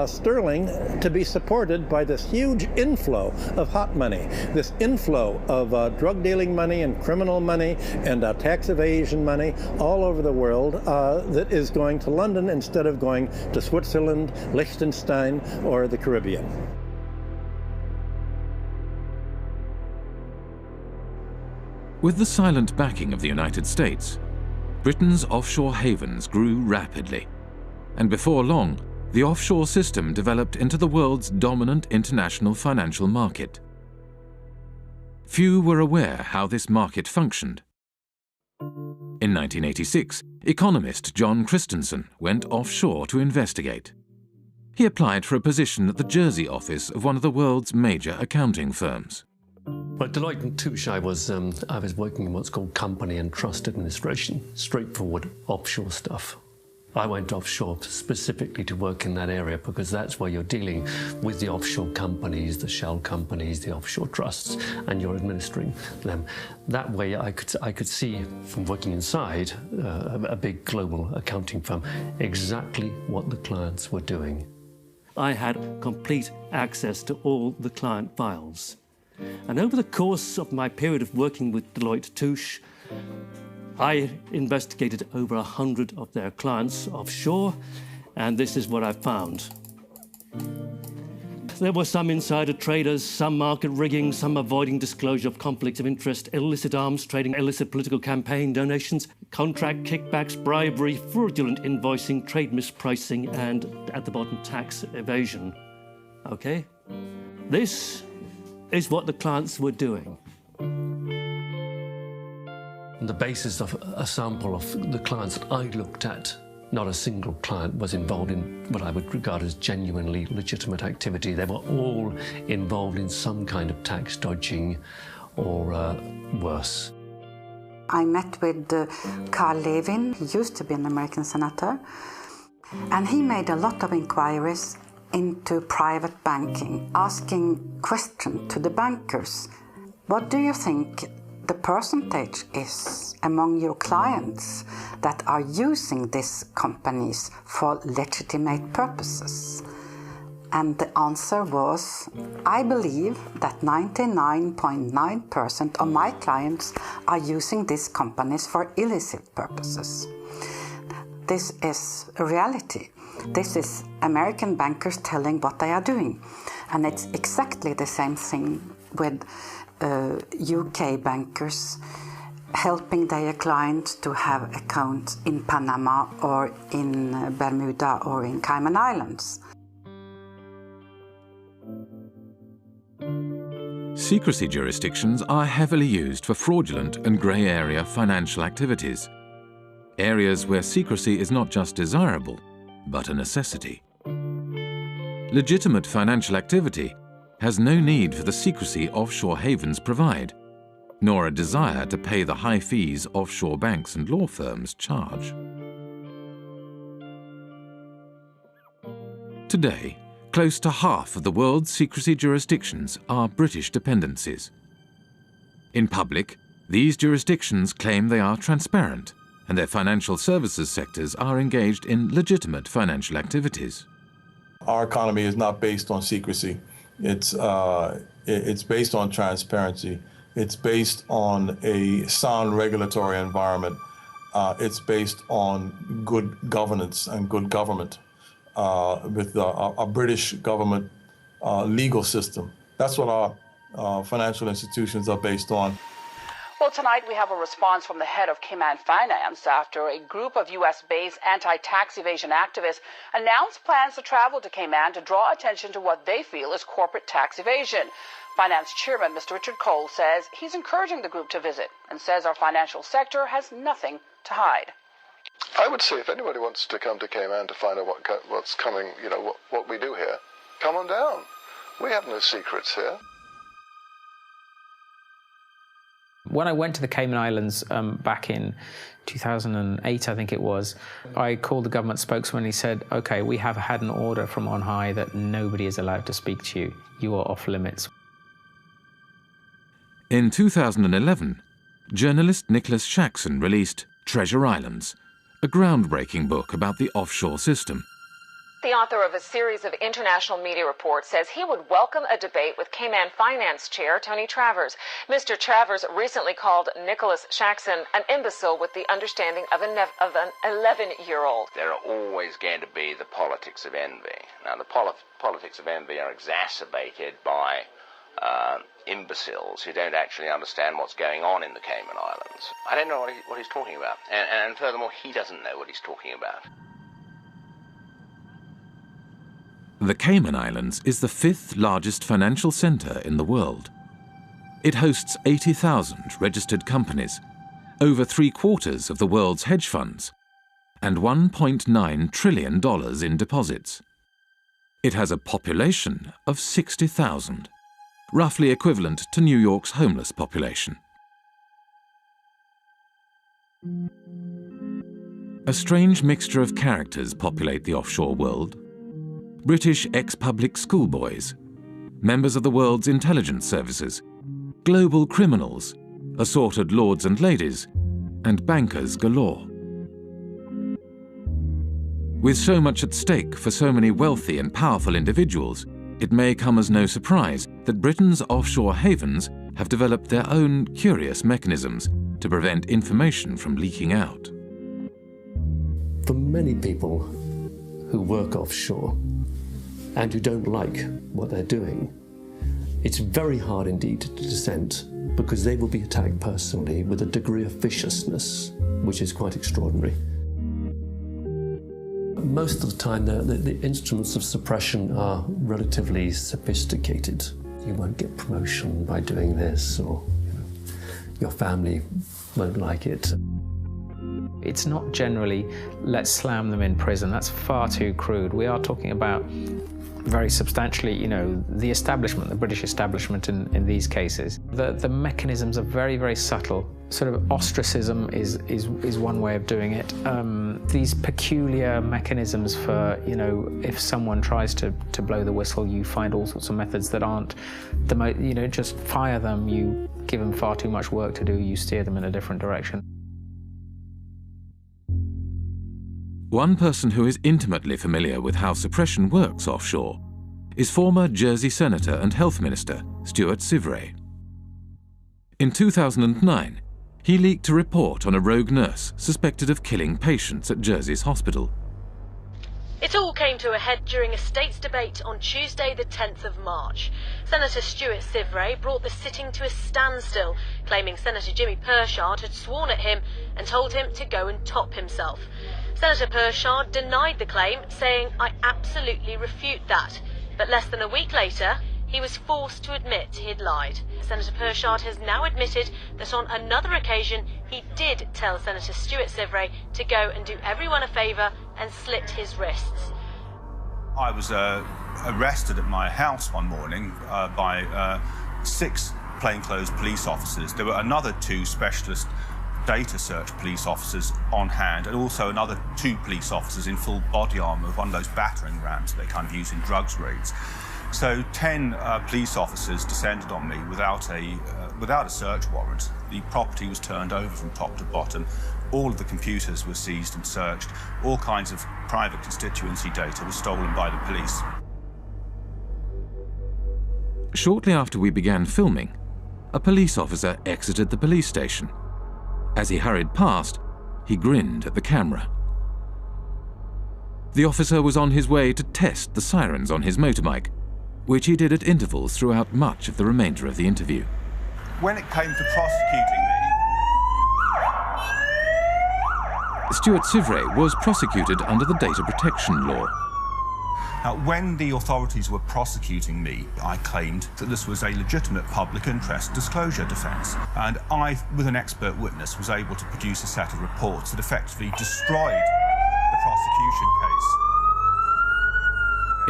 sterling to be supported by this huge inflow of hot money, this inflow of drug dealing money and criminal money and tax evasion money all over the world that is going to London instead of going to Switzerland, Liechtenstein, or the Caribbean. With the silent backing of the United States, Britain's offshore havens grew rapidly, and before long, the offshore system developed into the world's dominant international financial market. Few were aware how this market functioned. In 1986, economist John Christensen went offshore to investigate. He applied for a position at the Jersey office of one of the world's major accounting firms. At Deloitte & Touche, I was working in what's called company and trust administration, straightforward offshore stuff. I went offshore specifically to work in that area because that's where you're dealing with the offshore companies, the shell companies, the offshore trusts, and you're administering them. That way I could see from working inside a big global accounting firm exactly what the clients were doing. I had complete access to all the client files. And over the course of my period of working with Deloitte & Touche, I investigated over 100 of their clients offshore, and this is what I found. There were some insider traders, some market rigging, some avoiding disclosure of conflicts of interest, illicit arms trading, illicit political campaign donations, contract kickbacks, bribery, fraudulent invoicing, trade mispricing, and, at the bottom, tax evasion. Okay? This is what the clients were doing. On the basis of a sample of the clients that I looked at, not a single client was involved in what I would regard as genuinely legitimate activity. They were all involved in some kind of tax dodging or worse. I met with Carl Levin. He used to be an American senator, and he made a lot of inquiries into private banking, asking questions to the bankers. What do you think the percentage is among your clients that are using these companies for legitimate purposes? And the answer was, I believe that 99.9% of my clients are using these companies for illicit purposes. This is a reality. This is American bankers telling what they are doing. And it's exactly the same thing with UK bankers helping their clients to have accounts in Panama or in Bermuda or in Cayman Islands. secrecy jurisdictions are heavily used for fraudulent and grey area financial activities, areas where secrecy is not just desirable, but a necessity. Legitimate financial activity has no need for the secrecy offshore havens provide, nor a desire to pay the high fees offshore banks and law firms charge. Today, close to half of the world's secrecy jurisdictions are British dependencies. In public, these jurisdictions claim they are transparent and their financial services sectors are engaged in legitimate financial activities. Our economy is not based on secrecy. It's based on transparency. It's based on a sound regulatory environment. It's based on good governance and good government with a British government legal system. That's what our financial institutions are based on. Well, tonight we have a response from the head of Cayman Finance after a group of U.S.-based anti-tax evasion activists announced plans to travel to Cayman to draw attention to what they feel is corporate tax evasion. Finance Chairman Mr. Richard Cole says he's encouraging the group to visit and says our financial sector has nothing to hide. I would say if anybody wants to come to Cayman to find out what's coming, you know, what we do here, come on down. We have no secrets here. When I went to the Cayman Islands back in 2008, I think it was, I called the government spokesman and he said, okay, we have had an order from on high that nobody is allowed to speak to you. You are off limits. In 2011, journalist Nicholas Shaxson released Treasure Islands, a groundbreaking book about the offshore system. The author of a series of international media reports says he would welcome a debate with Cayman Finance Chair Tony Travers. Mr. Travers recently called Nicholas Shaxson an imbecile with the understanding of an 11-year-old. There are always going to be the politics of envy. Now, the politics of envy are exacerbated by imbeciles who don't actually understand what's going on in the Cayman Islands. I don't know what he's talking about. And furthermore, he doesn't know what he's talking about. The Cayman Islands is the 5th largest financial centre in the world. It hosts 80,000 registered companies, over 3/4 of the world's hedge funds, and $1.9 trillion in deposits. It has a population of 60,000, roughly equivalent to New York's homeless population. A strange mixture of characters populate the offshore world. British ex-public schoolboys, members of the world's intelligence services, global criminals, assorted lords and ladies, and bankers galore. With so much at stake for so many wealthy and powerful individuals, it may come as no surprise that Britain's offshore havens have developed their own curious mechanisms to prevent information from leaking out. For many people who work offshore and who don't like what they're doing, it's very hard indeed to dissent, because they will be attacked personally with a degree of viciousness which is quite extraordinary. Most of the time the instruments of suppression are relatively sophisticated. You won't get promotion by doing this, or your family won't like it. It's not generally, let's slam them in prison. That's far too crude. We are talking about very substantially, the establishment, the British establishment in these cases. The mechanisms are very, very subtle. Sort of ostracism is one way of doing it. These peculiar mechanisms for, if someone tries to blow the whistle, you find all sorts of methods that aren't the most, just fire them, you give them far too much work to do, you steer them in a different direction. One person who is intimately familiar with how suppression works offshore is former Jersey Senator and Health Minister Stuart Sivray. In 2009, he leaked a report on a rogue nurse suspected of killing patients at Jersey's hospital. It all came to a head during a state's debate on Tuesday the 10th of March. Senator Stuart Sivray brought the sitting to a standstill, claiming Senator Jimmy Pershard had sworn at him and told him to go and top himself. Senator Pershard denied the claim, saying, "I absolutely refute that." But less than a week later, he was forced to admit he'd lied. Senator Pershard has now admitted that on another occasion he did tell Senator Stuart Sivray to go and do everyone a favour and slit his wrists. I was arrested at my house one morning by 6 plainclothes police officers. There were another 2 specialist data search police officers on hand, and also another 2 police officers in full body armour, one of those battering rams they kind of use in drugs raids. So 10 police officers descended on me without a search warrant. The property was turned over from top to bottom. All of the computers were seized and searched. All kinds of private constituency data was stolen by the police. Shortly after we began filming, a police officer exited the police station. As he hurried past, he grinned at the camera. The officer was on his way to test the sirens on his motorbike, which he did at intervals throughout much of the remainder of the interview. When it came to prosecuting me, Stuart Sivray was prosecuted under the data protection law. Now, when the authorities were prosecuting me, I claimed that this was a legitimate public interest disclosure defence. And I, with an expert witness, was able to produce a set of reports that effectively destroyed the prosecution case.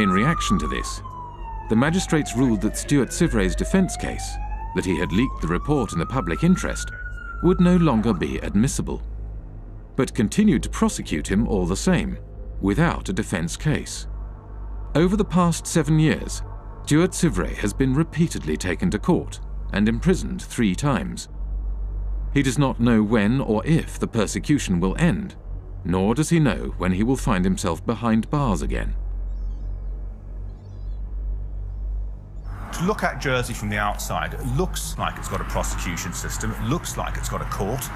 In reaction to this, the magistrates ruled that Stuart Sivray's defence case, that he had leaked the report in the public interest, would no longer be admissible, but continued to prosecute him all the same, without a defence case. Over the past 7 years, Stuart Sivray has been repeatedly taken to court and imprisoned 3 times. He does not know when or if the persecution will end, nor does he know when he will find himself behind bars again. To look at Jersey from the outside, it looks like it's got a prosecution system, it looks like it's got a court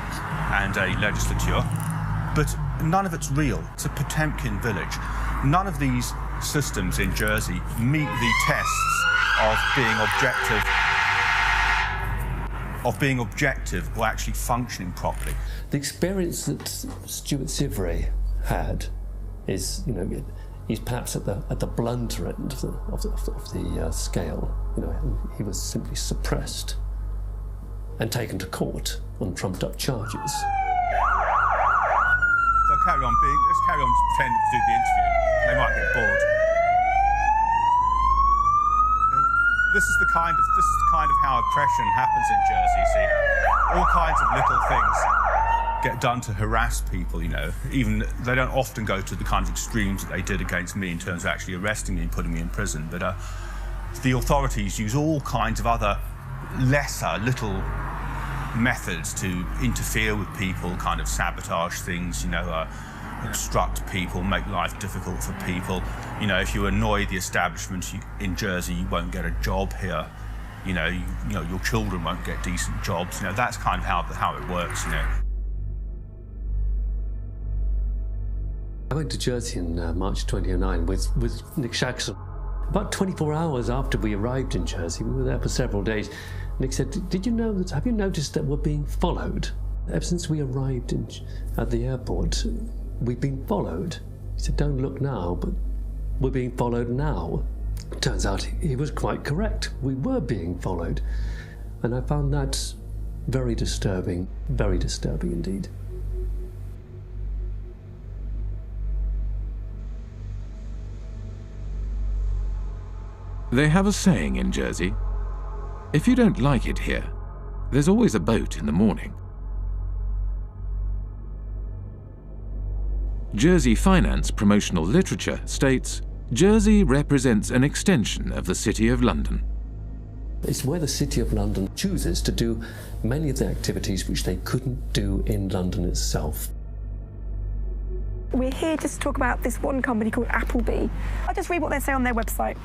and a legislature, but none of it's real. It's a Potemkin village. None of these systems in Jersey meet the tests of being objective or actually functioning properly. The experience that Stuart Sivray had is, he's perhaps at the blunter end of the scale. He was simply suppressed and taken to court on trumped-up charges. So let's carry on pretending to do the interview. They might get bored. This is the kind of how oppression happens in Jersey. You see, all kinds of little things get done to harass people. Even they don't often go to the kind of extremes that they did against me in terms of actually arresting me and putting me in prison. But the authorities use all kinds of other lesser little methods to interfere with people, kind of sabotage things. Obstruct people, make life difficult for people. If you annoy the establishment in Jersey, you won't get a job here. Your children won't get decent jobs. That's kind of how it works. I went to Jersey in March 2009 with Nick Shaxson. About 24 hours after we arrived in Jersey, we were there for several days. Nick said, have you noticed that we're being followed? Ever since we arrived at the airport, we've been followed. He said, don't look now, but we're being followed now. Turns out he was quite correct. We were being followed. And I found that very disturbing indeed. They have a saying in Jersey, if you don't like it here, there's always a boat in the morning. Jersey Finance promotional literature states, Jersey represents an extension of the City of London. It's where the City of London chooses to do many of the activities which they couldn't do in London itself. We're here just to talk about this one company called Appleby. I'll just read what they say on their website.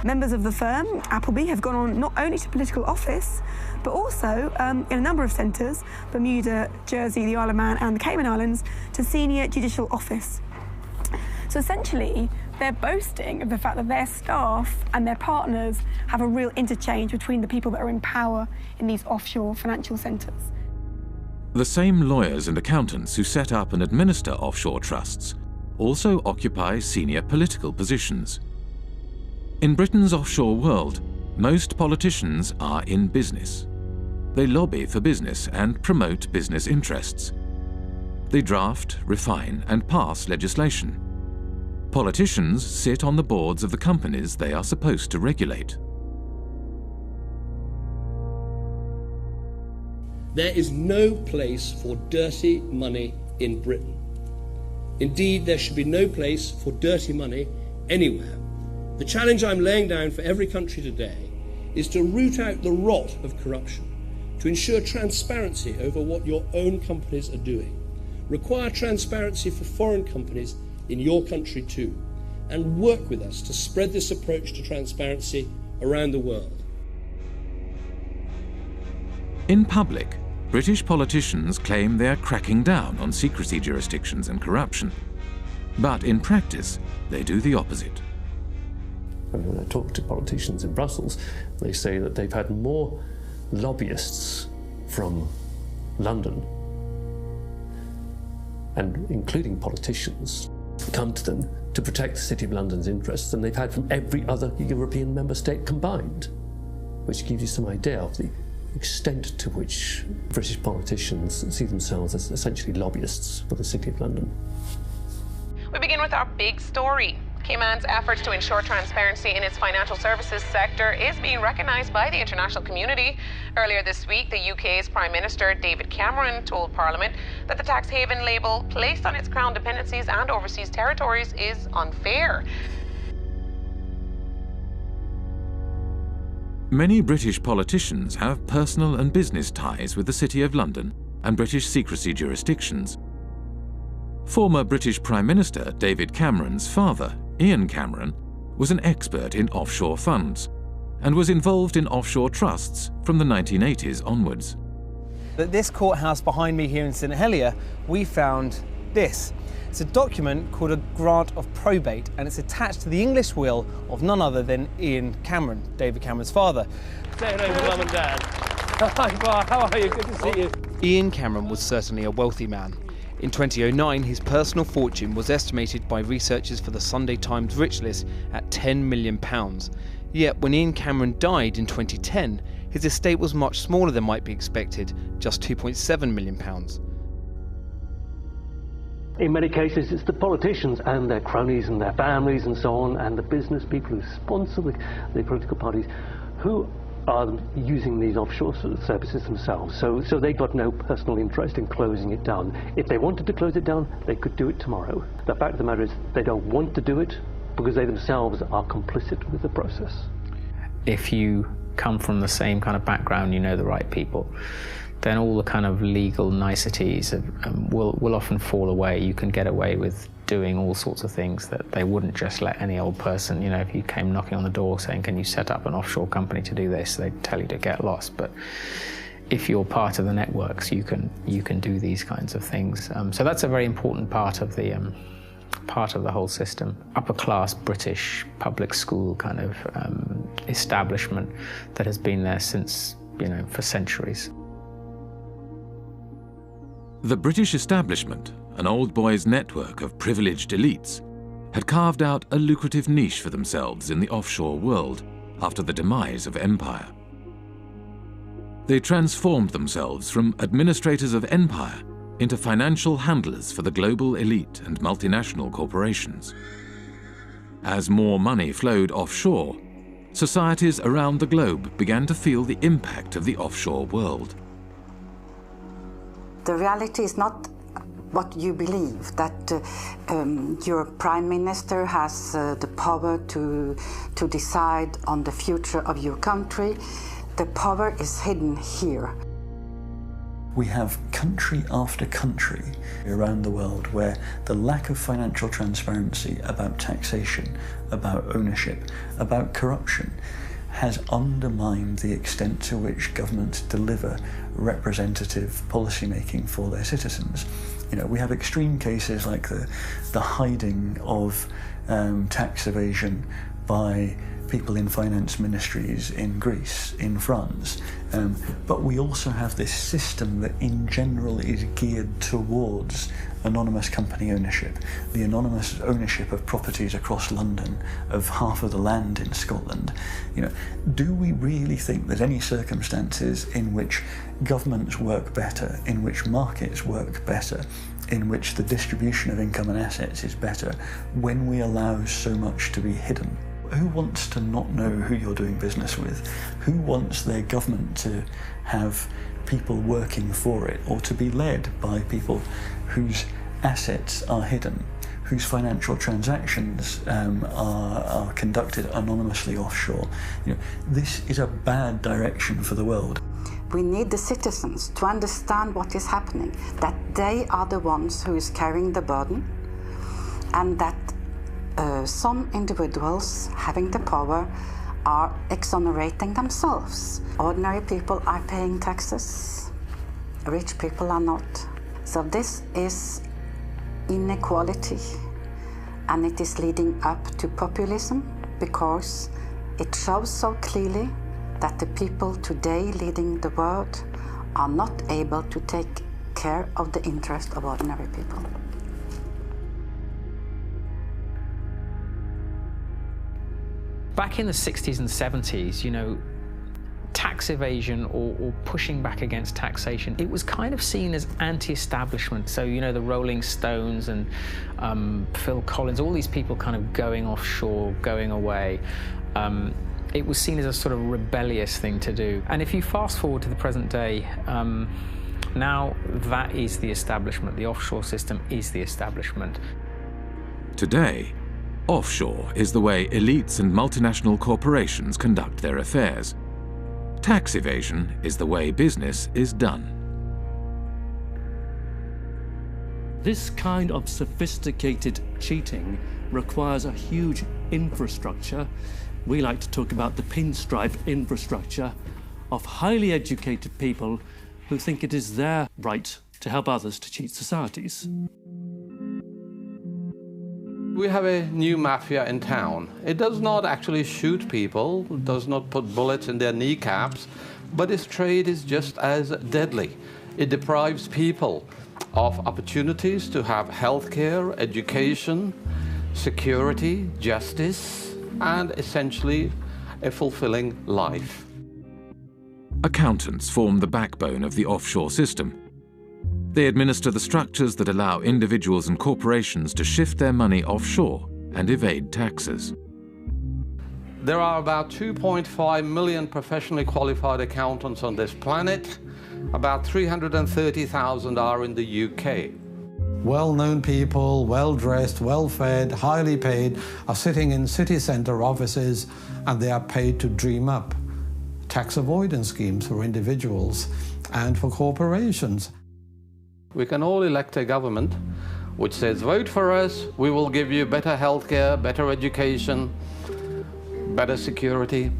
Members of the firm, Appleby, have gone on not only to political office, but also in a number of centres, Bermuda, Jersey, the Isle of Man and the Cayman Islands, to senior judicial office. So essentially, they're boasting of the fact that their staff and their partners have a real interchange between the people that are in power in these offshore financial centres. The same lawyers and accountants who set up and administer offshore trusts also occupy senior political positions. In Britain's offshore world, Most politicians are in business. They lobby for business and promote business interests. They draft, refine, and pass legislation. Politicians sit on the boards of the companies they are supposed to regulate. There is no place for dirty money in Britain. Indeed, there should be no place for dirty money anywhere. The challenge I'm laying down for every country today is to root out the rot of corruption, to ensure transparency over what your own companies are doing. Require transparency for foreign companies in your country too, and work with us to spread this approach to transparency around the world. In public, British politicians claim they are cracking down on secrecy jurisdictions and corruption. But in practice, they do the opposite. When I talk to politicians in Brussels, they say that they've had more lobbyists from London, and including politicians, come to them to protect the City of London's interests than they've had from every other European member state combined, which gives you some idea of the extent to which British politicians see themselves as essentially lobbyists for the City of London. We begin with our big story. Cayman's efforts to ensure transparency in its financial services sector is being recognised by the international community. Earlier this week, the UK's Prime Minister David Cameron told Parliament that the tax haven label placed on its crown dependencies and overseas territories is unfair. Many British politicians have personal and business ties with the City of London and British secrecy jurisdictions. Former British Prime Minister David Cameron's father, Ian Cameron, was an expert in offshore funds and was involved in offshore trusts from the 1980s onwards. At this courthouse behind me here in St Helier, we found this. It's a document called a grant of probate, and it's attached to the English will of none other than Ian Cameron, David Cameron's father. Say hello to Mum and Dad. Hi, how are you? Good to see you. Ian Cameron was certainly a wealthy man. In 2009, his personal fortune was estimated by researchers for the Sunday Times Rich List at £10 million. Yet when Ian Cameron died in 2010, his estate was much smaller than might be expected, just £2.7 million. In many cases, it's the politicians and their cronies and their families and so on, and the business people who sponsor the political parties, who are using these offshore services themselves. So they've got no personal interest in closing it down. If they wanted to close it down, they could do it tomorrow. The fact of the matter is they don't want to do it because they themselves are complicit with the process. If you come from the same kind of background, you know the right people, then all the kind of legal niceties will often fall away. You can get away with doing all sorts of things that they wouldn't just let any old person, you know, if you came knocking on the door saying, can you set up an offshore company to do this, they'd tell you to get lost. But if you're part of the networks, you can do these kinds of things. So that's a very important part of the whole system. Upper class British public school kind of establishment that has been there since, you know, for centuries. The British establishment, an old boys' network of privileged elites, had carved out a lucrative niche for themselves in the offshore world after the demise of empire. They transformed themselves from administrators of empire into financial handlers for the global elite and multinational corporations. As more money flowed offshore, societies around the globe began to feel the impact of the offshore world. The reality is not what you believe, that your prime minister has the power to decide on the future of your country. The power is hidden here. We have country after country around the world where the lack of financial transparency about taxation, about ownership, about corruption has undermined the extent to which governments deliver representative policymaking for their citizens. You know, we have extreme cases like the hiding of tax evasion by people in finance ministries in Greece, in France. But we also have this system that in general is geared towards anonymous company ownership, the anonymous ownership of properties across London, of half of the land in Scotland. You know, do we really think there's any circumstances in which governments work better, in which markets work better, in which the distribution of income and assets is better, when we allow so much to be hidden? Who wants to not know who you're doing business with? Who wants their government to have people working for it, or to be led by people whose assets are hidden, whose financial transactions are conducted anonymously offshore? You know, this is a bad direction for the world. We need the citizens to understand what is happening, that they are the ones who is carrying the burden, and that some individuals having the power are exonerating themselves. Ordinary people are paying taxes, rich people are not. So this is inequality, and it is leading up to populism, because it shows so clearly that the people today leading the world are not able to take care of the interest of ordinary people. Back in the 60s and 70s, you know, tax evasion or pushing back against taxation, it was kind of seen as anti-establishment. So, you know, the Rolling Stones and Phil Collins, all these people kind of going offshore, going away. It was seen as a sort of rebellious thing to do. And if you fast forward to the present day, now that is the establishment. The offshore system is the establishment. Today, offshore is the way elites and multinational corporations conduct their affairs. Tax evasion is the way business is done. This kind of sophisticated cheating requires a huge infrastructure. We like to talk about the pinstripe infrastructure of highly educated people who think it is their right to help others to cheat societies. We have a new mafia in town. It does not actually shoot people, does not put bullets in their kneecaps, but its trade is just as deadly. It deprives people of opportunities to have healthcare, education, security, justice, and essentially a fulfilling life. Accountants form the backbone of the offshore system. They administer the structures that allow individuals and corporations to shift their money offshore and evade taxes. There are about 2.5 million professionally qualified accountants on this planet. About 330,000 are in the UK. Well-known people, well-dressed, well-fed, highly paid, are sitting in city centre offices, and they are paid to dream up tax avoidance schemes for individuals and for corporations. We can all elect a government which says, vote for us, we will give you better healthcare, better education, better security.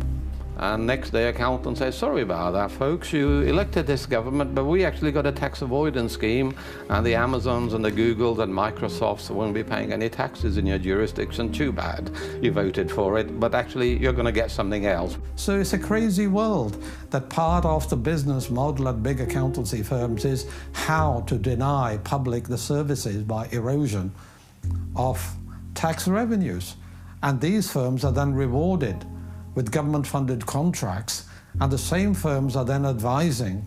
And next day accountants say, sorry about that, folks, you elected this government, but we actually got a tax avoidance scheme, and the Amazons and the Googles and Microsofts won't be paying any taxes in your jurisdiction. Too bad. You voted for it, but actually you're going to get something else. So it's a crazy world that part of the business model at big accountancy firms is how to deny public the services by erosion of tax revenues. And these firms are then rewarded with government-funded contracts, and the same firms are then advising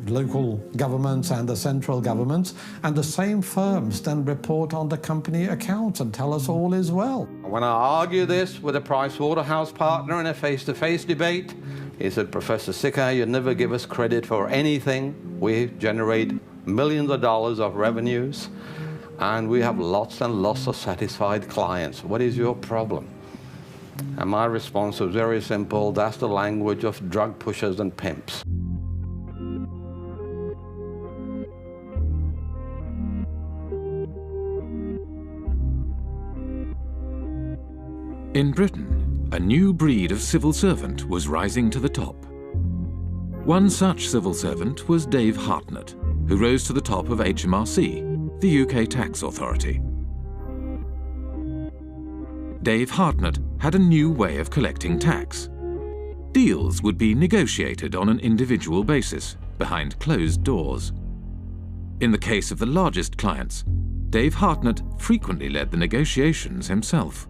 local governments and the central governments, and the same firms then report on the company accounts and tell us all is well. When I argue this with a Pricewaterhouse partner in a face-to-face debate, he said, Professor Sicker, you never give us credit for anything. We generate millions of dollars of revenues, and we have lots and lots of satisfied clients. What is your problem? And my response was very simple: that's the language of drug pushers and pimps. In Britain, a new breed of civil servant was rising to the top. One such civil servant was Dave Hartnett, who rose to the top of HMRC, the UK tax authority. Dave Hartnett had a new way of collecting tax. Deals would be negotiated on an individual basis, behind closed doors. In the case of the largest clients, Dave Hartnett frequently led the negotiations himself.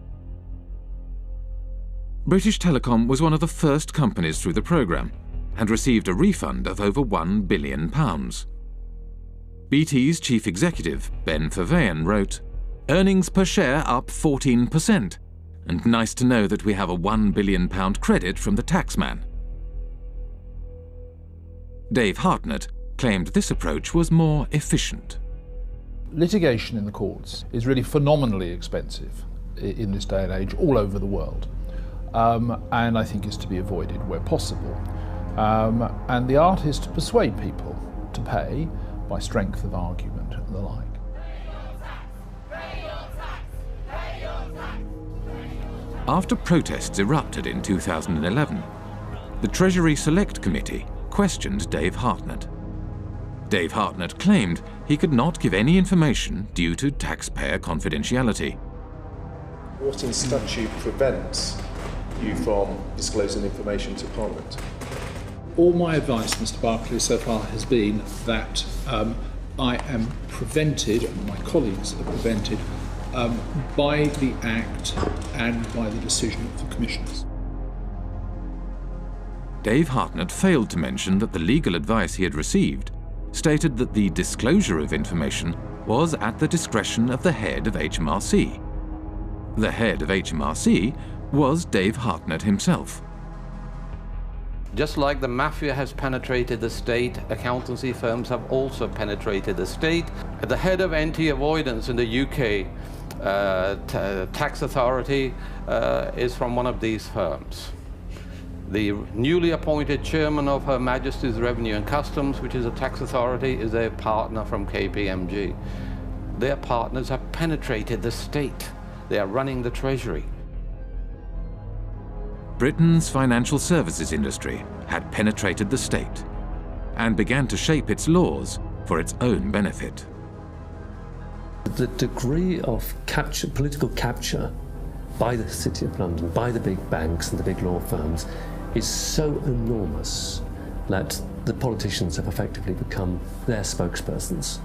British Telecom was one of the first companies through the programme and received a refund of over £1 billion. BT's chief executive, Ben Verweyen, wrote, "Earnings per share up 14%, and nice to know that we have a £1 billion credit from the taxman." Dave Hartnett claimed this approach was more efficient. Litigation in the courts is really phenomenally expensive in this day and age all over the world, and I think is to be avoided where possible. And the art is to persuade people to pay by strength of argument and the like. After protests erupted in 2011, the Treasury Select Committee questioned Dave Hartnett. Dave Hartnett claimed he could not give any information due to taxpayer confidentiality. What in statute prevents you from disclosing information to Parliament? All my advice, Mr. Barclay, so far has been that I am prevented, and my colleagues are prevented, by the Act and by the decision of the Commissioners. Dave Hartnett failed to mention that the legal advice he had received stated that the disclosure of information was at the discretion of the head of HMRC. The head of HMRC was Dave Hartnett himself. Just like the mafia has penetrated the state, accountancy firms have also penetrated the state. The head of anti-avoidance in the UK tax authority is from one of these firms. The newly appointed chairman of Her Majesty's Revenue and Customs, which is a tax authority, is a partner from KPMG. Their partners have penetrated the state. They are running the Treasury. Britain's financial services industry had penetrated the state and began to shape its laws for its own benefit. The degree of political capture by the City of London, by the big banks and the big law firms, is so enormous that the politicians have effectively become their spokespersons.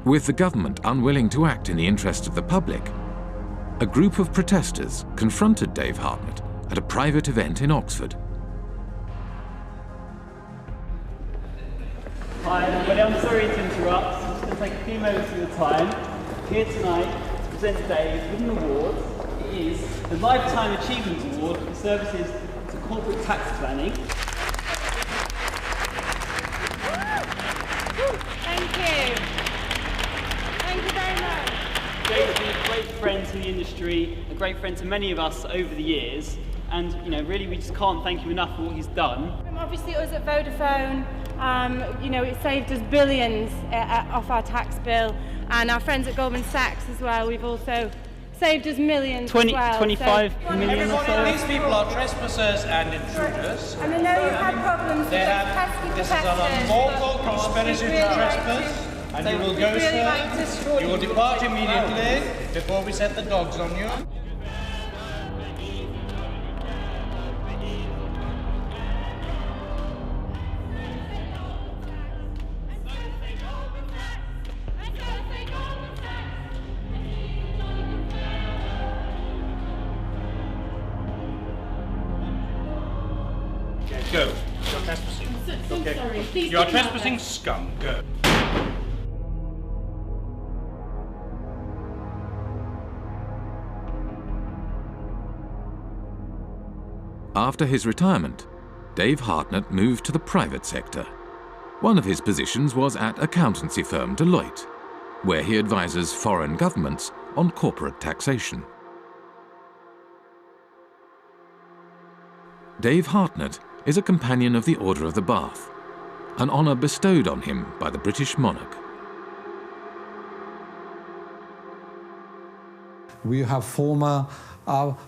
With the government unwilling to act in the interest of the public, a group of protesters confronted Dave Hartnett at a private event in Oxford. Hi everybody, I'm sorry to interrupt. I'm just going to take a few moments of your time. Here tonight to present Dave with an award. It is the Lifetime Achievement Award for services to corporate tax planning. Thank you. Thank you very much. Dave's been a great friend to the industry, a great friend to many of us over the years, and really we just can't thank him enough for what he's done. Obviously us at Vodafone, it saved us billions off our tax bill, and our friends at Goldman Sachs as well, we've also saved us millions as well. 25 million or so. These people are trespassers and intruders. And I know you've had problems with pesky This is an unlawful conspiracy to trespass. And you will go, sir. You will depart immediately before we set the dogs on you. Go. You're trespassing. So sorry. Please you are trespassing, scum. Go. After his retirement, Dave Hartnett moved to the private sector. One of his positions was at accountancy firm Deloitte, where he advises foreign governments on corporate taxation. Dave Hartnett is a companion of the Order of the Bath, an honour bestowed on him by the British monarch. We have former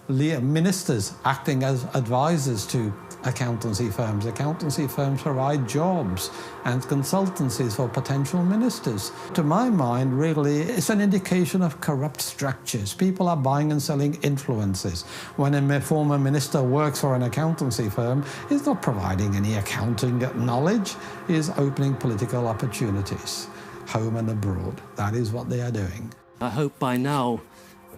ministers acting as advisors to accountancy firms. Accountancy firms provide jobs and consultancies for potential ministers. To my mind, really, it's an indication of corrupt structures. People are buying and selling influences. When a former minister works for an accountancy firm, he's not providing any accounting knowledge, he's opening political opportunities, home and abroad. That is what they are doing. I hope by now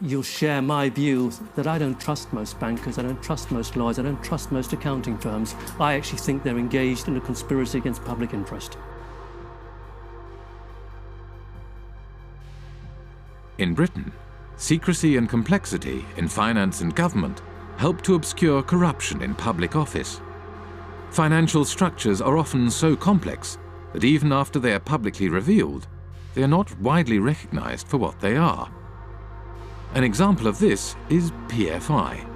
you'll share my view that I don't trust most bankers, I don't trust most lawyers, I don't trust most accounting firms. I actually think they're engaged in a conspiracy against public interest. In Britain, secrecy and complexity in finance and government help to obscure corruption in public office. Financial structures are often so complex that even after they are publicly revealed, they are not widely recognized for what they are. An example of this is PFI,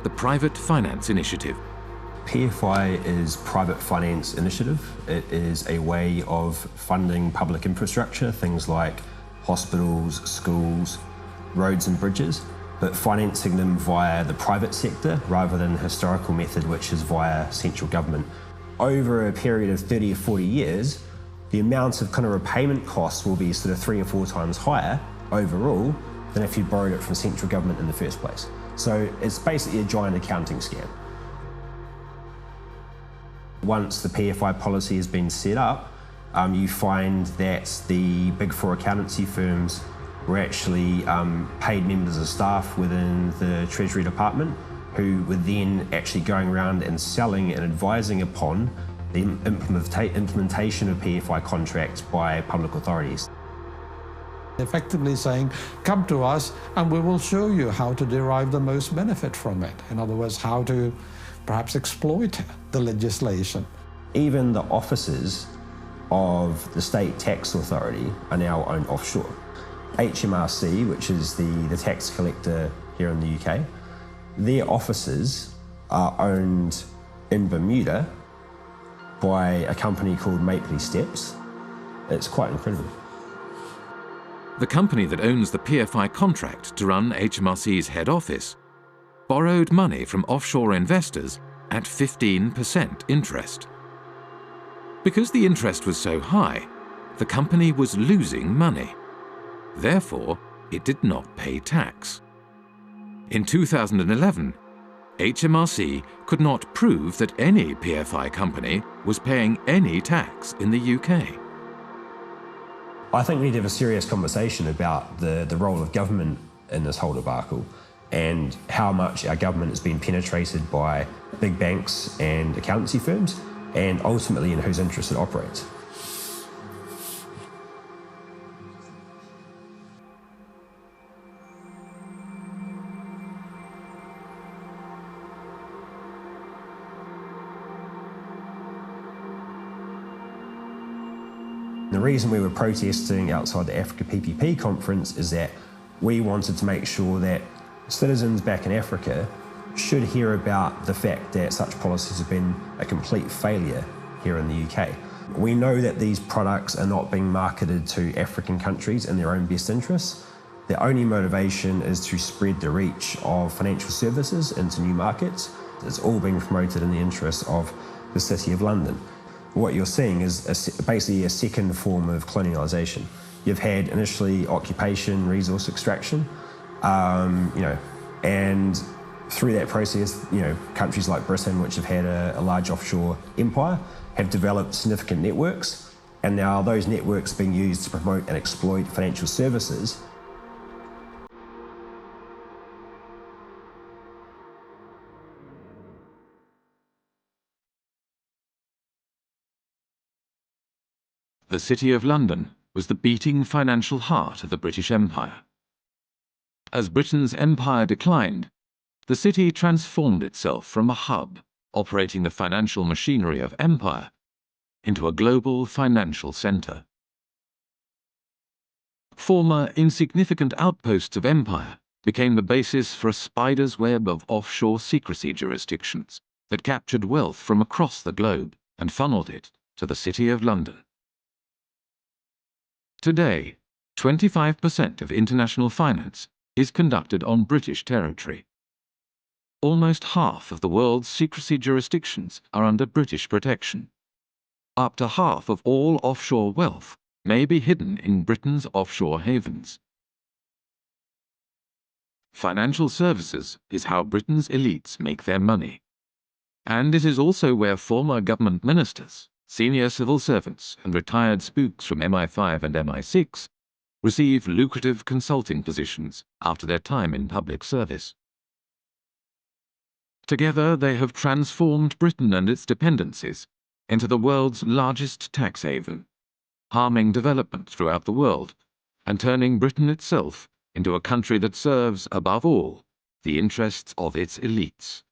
the Private Finance Initiative. PFI is Private Finance Initiative. It is a way of funding public infrastructure, things like hospitals, schools, roads and bridges, but financing them via the private sector rather than the historical method, which is via central government. Over a period of 30 or 40 years, the amount of kind of repayment costs will be sort of 3 or 4 times higher overall than if you borrowed it from central government in the first place. So it's basically a giant accounting scam. Once the PFI policy has been set up, you find that the big 4 accountancy firms were actually paid members of staff within the Treasury Department who were then actually going around and selling and advising upon the implementation of PFI contracts by public authorities. Effectively saying, come to us and we will show you how to derive the most benefit from it. In other words, how to perhaps exploit the legislation. Even the offices of the state tax authority are now owned offshore. HMRC, which is the tax collector here in the UK, their offices are owned in Bermuda by a company called Mapley Steps. It's quite incredible. The company that owns the PFI contract to run HMRC's head office borrowed money from offshore investors at 15% interest. Because the interest was so high, the company was losing money. Therefore, it did not pay tax. In 2011, HMRC could not prove that any PFI company was paying any tax in the UK. I think we need to have a serious conversation about the role of government in this whole debacle and how much our government has been penetrated by big banks and accountancy firms and ultimately in whose interest it operates. The reason we were protesting outside the Africa PPP conference is that we wanted to make sure that citizens back in Africa should hear about the fact that such policies have been a complete failure here in the UK. We know that these products are not being marketed to African countries in their own best interests. Their only motivation is to spread the reach of financial services into new markets. It's all being promoted in the interest of the City of London. What you're seeing is basically a second form of colonialisation. You've had initially occupation, resource extraction, and through that process, countries like Britain, which have had a large offshore empire, have developed significant networks, and now those networks are being used to promote and exploit financial services. The City of London was the beating financial heart of the British Empire. As Britain's empire declined, the city transformed itself from a hub operating the financial machinery of empire into a global financial centre. Former insignificant outposts of empire became the basis for a spider's web of offshore secrecy jurisdictions that captured wealth from across the globe and funneled it to the City of London. Today, 25% of international finance is conducted on British territory. Almost half of the world's secrecy jurisdictions are under British protection. Up to half of all offshore wealth may be hidden in Britain's offshore havens. Financial services is how Britain's elites make their money. And it is also where former government ministers, senior civil servants, and retired spooks from MI5 and MI6 receive lucrative consulting positions after their time in public service. Together, they have transformed Britain and its dependencies into the world's largest tax haven, harming development throughout the world and turning Britain itself into a country that serves, above all, the interests of its elites.